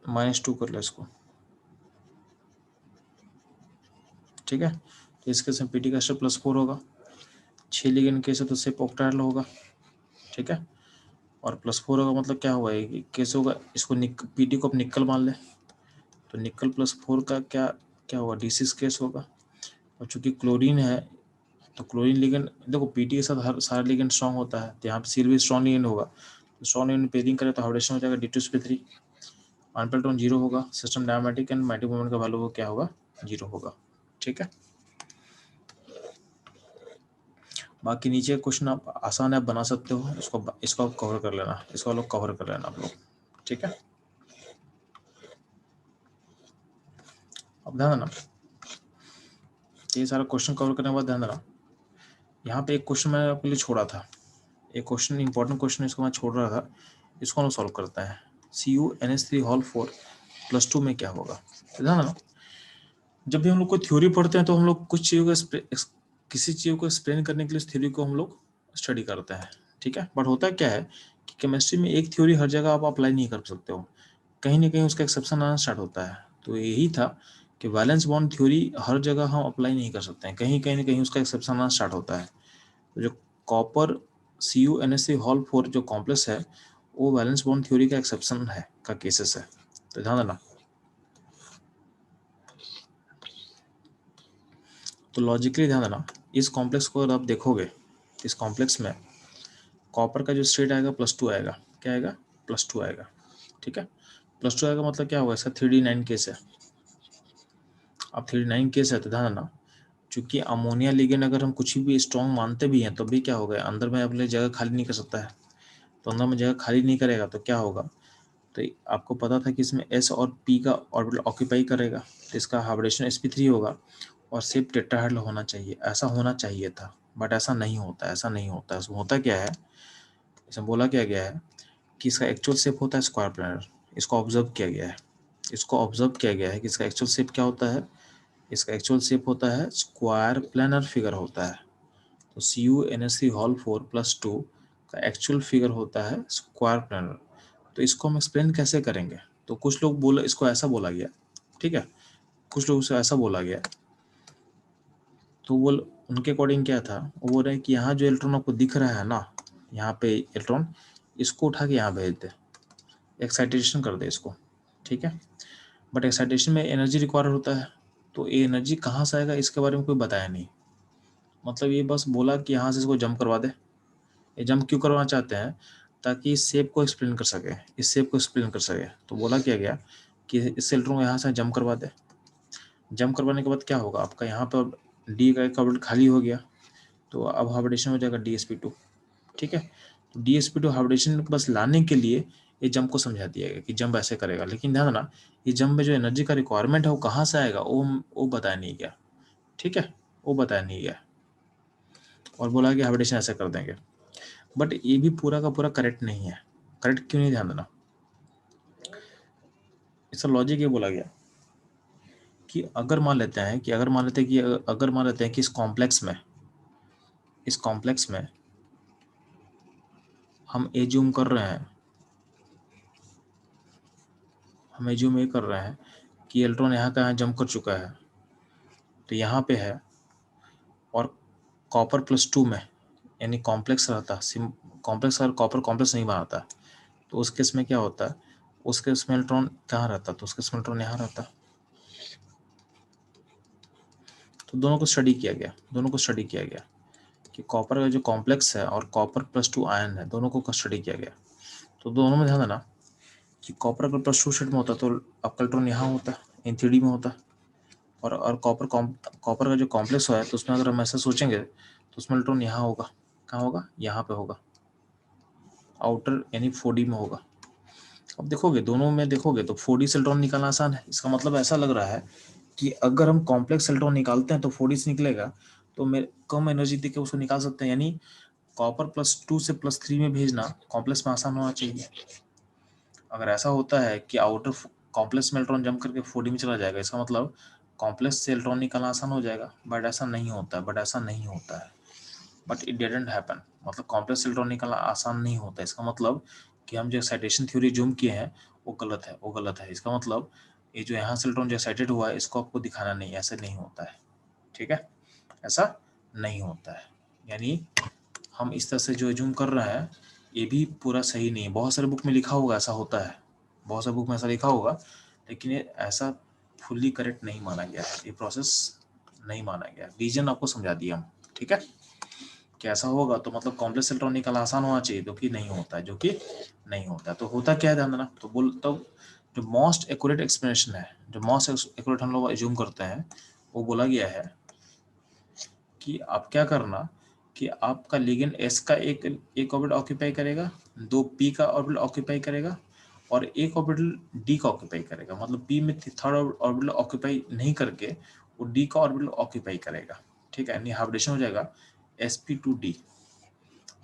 -2 कर ले इसको। ठीक है, तो इसके से Pt का स्टेप +4 होगा, 6 लिगेंड केस है तो सिर्फ ऑक्टाहेड्रल होगा। ठीक है, और +4 होगा मतलब क्या होगा, ये कैसे होगा, इसको Pt को आप निकल मान ले, तो निकल +4 का क्या क्या होगा, D6 केस होगा। और चूंकि क्लोरीन है, तो क्लोरीन लिगेंड देखो Pt के साथ हर सारा लिगेंड स्ट्रॉन्ग होता है, तो यहाँ पे Cl भी स्ट्रॉन्ग लिगेंड होगा, तो स्ट्रॉन्ग लिगेंड पेयरिंग करे तो हाइब्रिडेशन हो जाएगा D2sp3, अनपेल्टोन 0 होगा, सिस्टम डायमेटिक एंड मैग्नेटिक मोमेंट का वैल्यू क्या होगा, 0 होगा। ठीक है, बाकी नीचे क्वेश्चन आप आसान है, आप बना सकते हो, इसको आप कवर कर लेना, इसको लोग कवर कर लेना आप लोग। ठीक है, अब ध्यान देना, ये सारा क्वेश्चन कवर करने के बाद ध्यान देना, यहाँ पे एक क्वेश्चन मैं आपके लिए छोड़ा था, एक क्वेश्चन इंपॉर्टेंट क्वेश्चन, इसको मैं छोड़ रहा था, इसको हम सॉल्व करते हैं। CuNH3 2 में क्या होगा, तो ध्यान देना, जब भी हम लोग को थ्योरी पढ़ते हैं तो हम लोग कुछ चीज़ों को किसी चीज़ को एक्सप्लेन करने के लिए इस थ्योरी को हम लोग स्टडी करते हैं। ठीक है, बट होता क्या है कि केमिस्ट्री में एक थ्योरी हर जगह आप अप्लाई नहीं कर सकते हो, कहीं ना कहीं उसका एक्सेप्शन आना स्टार्ट होता है। तो यही था कि वैलेंस बॉन्ड थ्योरी हर जगह हम अप्लाई नहीं कर सकते हैं, कहीं ना कहीं उसका एक्सेप्शन आना स्टार्ट होता है। तो जो कॉपर CuNH3 जो कॉम्प्लेक्स है, वो वैलेंस बॉन्ड थ्योरी का एक्सेप्शन है, का केसेस है, तो ध्यान देना। तो लॉजिकली ध्यान देना, इस कॉम्प्लेक्स को अगर आप देखोगे, इस कॉम्प्लेक्स में कॉपर का जो स्टेट आएगा +2 आएगा, क्या आएगा, +2 आएगा। ठीक है, +2 आएगा मतलब क्या होगा, इसका 3D9 केस है। अब 3D9 केस है तो ध्यान देना, चूंकि अमोनिया लिगेंड अगर हम कुछ भी स्ट्रॉन्ग मानते भी हैं तो भी क्या होगा, अंदर में अपने जगह खाली नहीं कर सकता है, तो अंदर में जगह खाली नहीं करेगा तो क्या होगा, तो आपको पता था कि इसमें S और P का ऑर्बिटल ऑक्यूपाई करेगा, तो इसका हाइब्रिडेशन sp3 होगा, और सिर्फ टेट्राहेड्रल होना चाहिए, ऐसा होना चाहिए था, बट ऐसा नहीं होता, ऐसा नहीं होता। इसमें होता क्या है, इसमें बोला क्या गया है कि इसका एक्चुअल शेप होता है स्क्वायर प्लेनर, इसको ऑब्जर्व किया गया है, इसको ऑब्जर्व किया गया है कि इसका एक्चुअल शेप क्या होता है, इसका एक्चुअल शेप होता है स्क्वायर प्लेनर फिगर होता है। तो CuNH3 2 का एक्चुअल फिगर होता है स्क्वायर प्लेनर। तो इसको हम एक्सप्लेन कैसे करेंगे, तो कुछ लोग बोले इसको ऐसा बोला गया, ठीक है, कुछ लोग से ऐसा बोला गया, तो वो उनके अकॉर्डिंग क्या था, वो बोल रहे हैं कि यहाँ जो इलेक्ट्रॉन आपको दिख रहा है ना, यहाँ पे इलेक्ट्रॉन, इसको उठा के यहाँ भेज दे, एक्साइटेशन कर दे इसको। ठीक है, बट एक्साइटेशन में एनर्जी रिक्वायर होता है, तो ये एनर्जी कहाँ से आएगा इसके बारे में कोई बताया नहीं, मतलब ये बस बोला कि यहाँ से इसको जंप करवा दे। ये जंप क्यों करवाना चाहते हैं, ताकि इस शेप को एक्सप्लेन कर सके, इस शेप को एक्सप्लेन कर सके, तो बोला क्या गया कि इस इलेक्ट्रॉन को यहाँ से जंप करवा दे। जंप करवाने के बाद क्या होगा, आपका यहाँ पर डी का एक ऑर्बिटल खाली हो गया, तो अब हाइब्रिडेशन हो जाएगा DsP2। ठीक है, तो DsP2 हाइब्रिडेशन बस लाने के लिए ये जंप को समझा दिया गया कि जंप ऐसे करेगा, लेकिन ध्यान देना, ये जंप में जो एनर्जी का रिक्वायरमेंट है वो कहाँ से आएगा, वो बताया नहीं गया। ठीक है, वो बताया नहीं गया, और बोला कि हाइब्रिडेशन ऐसे कर देंगे, बट ये भी पूरा का पूरा करेक्ट नहीं है। करेक्ट क्यों नहीं, ध्यान देना, इसका लॉजिक ये बोला गया कि अगर मान लेते हैं कि इस कॉम्प्लेक्स में हम एज्यूम कर रहे हैं, हम एज्यूम ये कर रहे हैं कि इलेक्ट्रॉन यहाँ का यहाँ जंप कर चुका है, तो यहाँ पे है, और कॉपर +2 में, यानी कॉम्प्लेक्स रहता, कॉम्प्लेक्स अगर कॉपर कॉम्प्लेक्स नहीं बनाता तो उस केस में क्या होता है, उस केस में इलेक्ट्रॉन कहाँ रहता, तो उसके केस में इलेक्ट्रॉन यहाँ रहता। तो दोनों को स्टडी किया गया कि कॉपर का जो कॉम्प्लेक्स है और कॉपर +2 आयन है, दोनों को स्टडी किया गया। तो दोनों में ध्यान देना कि कॉपर अगर +2 स्टेट में होता तो आपका इलेक्ट्रॉन यहाँ होता, इन 3D में होता। और कॉपर का जो कॉम्प्लेक्स है तो उसमें अगर हम ऐसा सोचेंगे तो उसमें इलेक्ट्रॉन यहाँ होगा, कहाँ होगा, यहाँ पे होगा, आउटर यानी 4D में होगा। अब देखोगे दोनों में देखोगे तो 4D से इलेक्ट्रॉन निकालना आसान है। इसका मतलब ऐसा लग रहा है कि अगर हम कॉम्प्लेक्स इलेक्ट्रॉन निकालते हैं तो 4D से निकलेगा, तो कम एनर्जी देके उसको निकाल सकते हैं। यानी कॉपर +2 से +3 में भेजना कॉम्प्लेक्स में आसान होना चाहिए। अगर ऐसा होता है कि आउटर कॉम्प्लेक्स में इलेक्ट्रॉन जंप करके 4D में चला जाएगा, इसका मतलब कॉम्प्लेक्स से इलेक्ट्रॉन निकालना आसान हो जाएगा। बट ऐसा नहीं होता है, बट इट डिडंट हैपन। मतलब कॉम्प्लेक्स से इलेक्ट्रॉन निकालना आसान नहीं होता। इसका मतलब कि हम जो एक्साइटेशन थ्योरी जूम किए हैं वो गलत है। इसका मतलब ये जो यहाँ से इलेक्ट्रॉन जो एक्साइटेड हुआ है इसको आपको दिखाना नहीं, ऐसे नहीं होता है। ठीक है, ऐसा नहीं होता है। यानी हम इस तरह से जो जूम कर रहे हैं ये भी पूरा सही नहीं है। बहुत सारे बुक में लिखा होगा ऐसा होता है, बहुत सारे बुक में ऐसा लिखा होगा, लेकिन ये ऐसा फुल्ली करेक्ट नहीं माना गया, ये प्रोसेस नहीं माना गया। रीजन आपको समझा दिया हम। ठीक है, कैसा होगा तो मतलब कॉम्प्लेक्स इलेक्ट्रॉन निकालना आसान होना चाहिए, जो कि नहीं होता है, तो होता क्या है ध्यान देना। तो जो मोस्ट एक्यूरेट एक्सप्लेनेशन है, जो मोस्ट एक्यूरेट हम लोग एज्यूम करते हैं, वो बोला गया है कि आप क्या करना कि आपका लिगेंड एस का एक ऑर्बिटल ऑक्यूपाई करेगा, 2 पी का ऑर्बिटल ऑक्यूपाई करेगा और एक ऑर्बिटल डी का ऑक्यूपाई करेगा। मतलब पी में थर्ड ऑर्बिटल ऑक्यूपाई नहीं करके वो डी का ऑर्बिटल ऑक्यूपाई करेगा। ठीक है, यानी हाइब्रिडेशन हो जाएगा sp2d।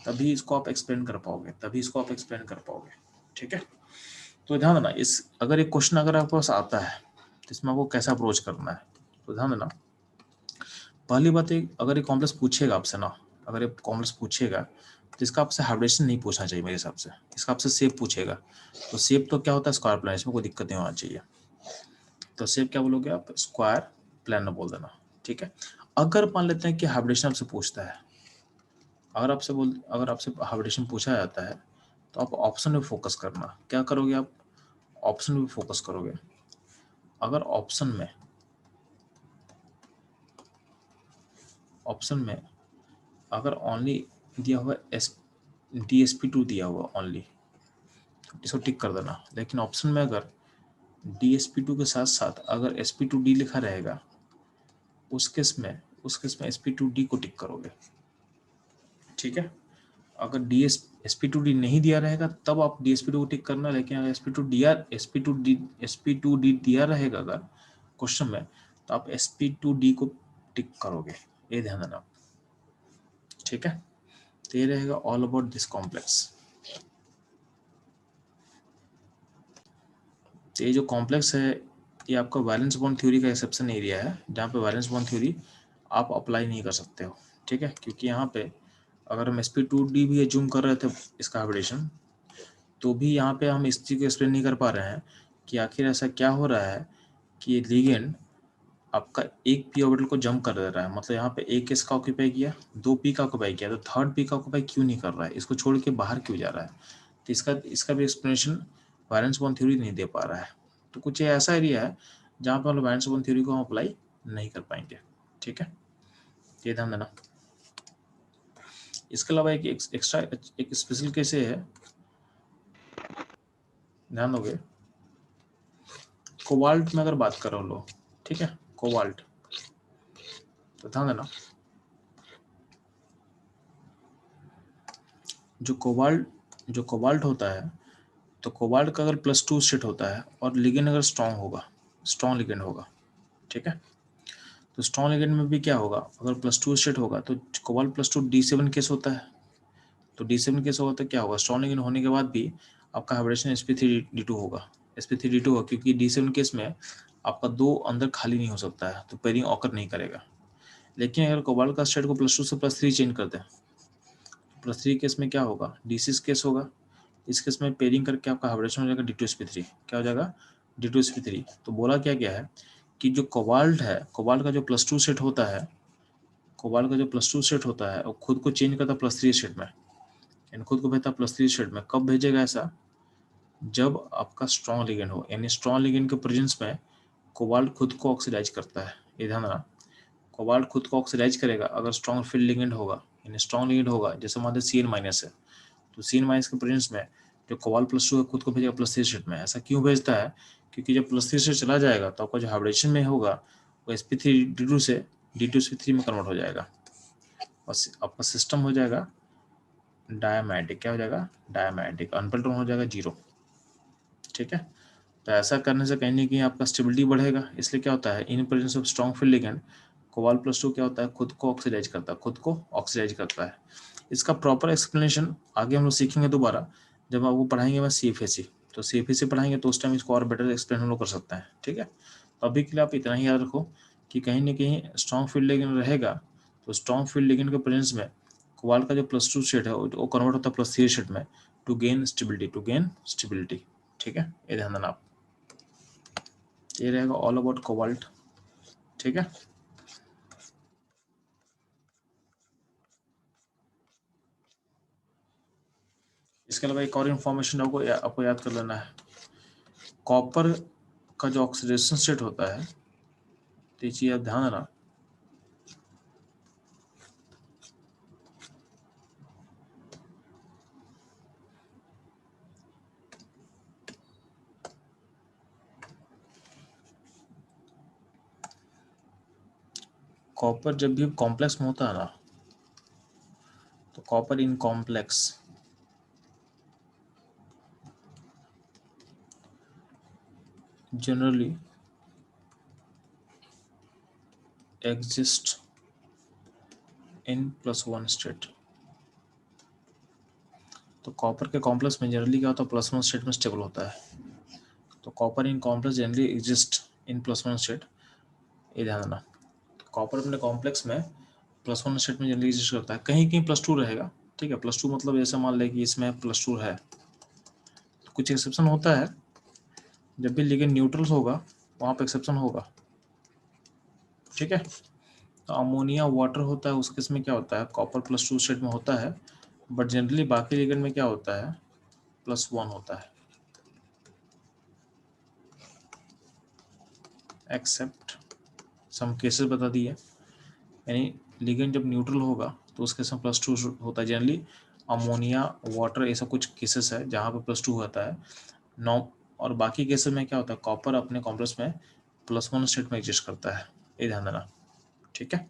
तभी इसको आप एक्सप्लेन कर पाओगे। ठीक है, तो ध्यान देना अगर एक क्वेश्चन अगर आपके पास आता है तो इसमें आपको कैसा अप्रोच करना है, तो ध्यान देना। पहली बात है, अगर ये कॉम्प्लेक्स पूछेगा आपसे ना, अगर ये कॉम्प्लेक्स पूछेगा तो इसका आपसे हाइब्रिडेशन नहीं पूछना चाहिए मेरे हिसाब से, इसका आपसे शेप पूछेगा। तो शेप तो क्या होता है, स्क्वायर प्लेन, इसमें कोई दिक्कत नहीं होना चाहिए। तो शेप क्या बोलोगे आप, स्क्वायर प्लेन में बोल देना। ठीक है, अगर मान लेते हैं कि हाइब्रिडेशन आपसे पूछता है, अगर आपसे हाइब्रिडेशन पूछा जाता है तो आप ऑप्शन में फोकस करना। क्या करोगे आप, ऑप्शन में फोकस करोगे। अगर ऑप्शन में अगर ओनली दिया हुआ DSP2 दिया हुआ ओनली, इसको टिक कर देना। लेकिन ऑप्शन में अगर DSP2 के साथ साथ अगर sp2d लिखा रहेगा, उस केस में sp2d को टिक करोगे। ठीक है, अगर sp2d नहीं दिया रहेगा तब आप DSP2 को टिक करना। लेकिन अगर sp2d दिया रहेगा अगर क्वेश्चन में, तो आप sp2d को टिक करोगे, ये ध्यान देना। ठीक है, तो ये रहेगा ऑल अबाउट दिस कॉम्प्लेक्स। तो ये जो कॉम्प्लेक्स है ये आपका वैलेंस बॉन्ड थ्योरी का एक्सेप्शन एरिया है, जहाँ पे वैलेंस बॉन्ड थ्योरी आप अप्लाई नहीं कर सकते हो। ठीक है, क्योंकि यहाँ पे अगर हम sp2d भी एज्यूम कर रहे थे इसका हाइब्रिडेशन, तो भी यहाँ पे हम इस चीज़ को एक्सप्लेन नहीं कर पा रहे हैं कि आखिर ऐसा क्या हो रहा है कि ये लिगेंड आपका एक पी ऑर्बिटल को जंप कर दे रहा है। मतलब यहाँ पे एक इसका ऑक्यूपाई किया, 2 पी का ऑक्यूपाई किया, तो थर्ड पी का ऑक्यूपाई क्यों नहीं कर रहा है, इसको छोड़ के बाहर क्यों जा रहा है। तो इसका भी एक्सप्लेनेशन वैलेंस बॉन्ड थ्योरी नहीं दे पा रहा है। तो कुछ ऐसा एरिया है जहाँ पे हम लोग वैलेंस बॉन्ड थ्योरी को हम अप्लाई नहीं कर पाएंगे। ठीक है, ये ध्यान देना। इसके अलावा एक एक्स्ट्रा एक स्पेशल केस है, ध्यान दोगे, कोबाल्ट में अगर बात करो लो। ठीक है, कोबाल्ट, तो ध्यान देना जो कोबाल्ट होता है, तो कोबाल्ट का अगर +2 स्टेट होता है और लिगेंड अगर स्ट्रॉन्ग लिगेंड होगा। ठीक है, तो स्ट्रॉन्ग लिगेंड में भी क्या होगा, अगर +2 स्टेट होगा तो कोबाल्ट +2 D7 केस होता है। तो D7 केस होगा तो क्या होगा, स्ट्रॉन्ग लिगेंड होने के बाद भी आपका हाइब्रिडेशन sp3d2 होगा। क्योंकि D7 केस में आपका 2 अंदर खाली नहीं हो सकता है, तो पेयरिंग ऑकर नहीं करेगा। लेकिन अगर कोबाल्ट का स्टेट को +2 से +3 चेंज कर दें, +3 केस में क्या होगा, D6 केस होगा। इस केस में पेयरिंग करके आपका हाइब्रिडेशन हो जाएगा D2sp3। क्या हो जाएगा, D2sp3। तो बोला क्या गया है कि जो कोबाल्ट है, कोबाल्ट का जो +2 सेट होता है, वो खुद को चेंज करता है +3 सेट में। यानी खुद को भेजता है +3 स्टेट में। कब भेजेगा ऐसा? जब आपका स्ट्रॉन्ग लिगेंड हो, यानी स्ट्रॉन्ग लिगेंड के प्रेजेंस में कोबाल्ट खुद को ऑक्सीडाइज करता है। ये ध्यान रखना, कोबाल्ट खुद को ऑक्सीडाइज करेगा अगर स्ट्रॉन्ग फील्ड लिगेंड होगा, यानी स्ट्रॉन्ग लिगेंड होगा। जैसे मान लीजिए CN- है, तो CN- के प्रेजेंस में जो कोबाल्ट +2 है खुद को भेजेगा +3 स्टेट में। ऐसा क्यों भेजता है? क्योंकि जब +3 स्टेट चला जाएगा तो आपका जो हाइब्रिडेशन में होगा वो sp3d2 से d2sp3 में कन्वर्ट हो जाएगा और आपका सिस्टम हो जाएगा डायमैटिक। क्या हो जाएगा? डायमैटिक। अनपेल्ट्रॉन हो जाएगा 0। ठीक है, तो ऐसा करने से कहीं ना कहीं आपका स्टेबिलिटी बढ़ेगा। इसलिए क्या होता है, in presence of strong field ligand cobalt +2 क्या होता है, खुद को ऑक्सीडाइज करता है, खुद को ऑक्सीडाइज करता है। इसका प्रॉपर एक्सप्लेनेशन आगे हम लोग सीखेंगे दोबारा जब आपको पढ़ाएंगे मैं CFAC। तो CFAC पढ़ाएंगे तो उस टाइम इसको और बेटर एक्सप्लेन हम लोग कर सकते हैं। ठीक है, तो अभी के लिए आप इतना ही याद रखो कि कहीं ना कहीं स्ट्रॉन्ग फील्ड लिगेंड रहेगा तो स्ट्रॉन्ग फील्ड लिगेंड के प्रेजेंस में कोबाल्ट का जो +2 स्टेट है वो कन्वर्ट होता है +3 स्टेट में टू गेन स्टेबिलिटी। ठीक है, ये ध्यान देना आप। ये रहेगा ऑल अबाउट कोबाल्ट। ठीक है, इसके अलावा एक और इन्फॉर्मेशन आपको याद कर लेना है। कॉपर का जो ऑक्सीडेशन स्टेट होता है, तो ये चीज आप ध्यान देना, कॉपर जब भी कॉम्प्लेक्स में होता है ना, तो copper in complex generally exist in +1 state. तो कॉपर के कॉम्प्लेक्स में जनरली क्या होता है, +1 स्टेट में स्टेबल होता है। तो copper in complex generally exist in +1 state, ये ध्यान देना। तो कॉपर अपने कॉम्प्लेक्स में +1 स्टेट में जनरली एग्जिस्ट करता है, कहीं कहीं +2 रहेगा। ठीक है, +2 मतलब जैसे मान लें कि इसमें +2 है, तो कुछ एक्सेप्शन होता है, जब भी लिगेंड न्यूट्रल होगा वहाँ पे एक्सेप्शन होगा। ठीक है, तो अमोनिया वाटर होता है, उस केस में क्या होता है, कॉपर +2 स्टेट में होता है, बट जनरली बाकी लिगेंड में क्या होता है, +1 होता है। एक्सेप्ट सम केसेस बता दिए, यानी लिगेंड जब न्यूट्रल होगा तो उस केस में +2 होता है जनरली। अमोनिया वाटर ऐसा कुछ केसेस है जहाँ पे +2 होता है नौ, और बाकी केसेस में क्या होता है, कॉपर अपने कॉम्प्लेक्स में +1 स्टेट में एग्जिस्ट करता है। ये ध्यान देना। ठीक है।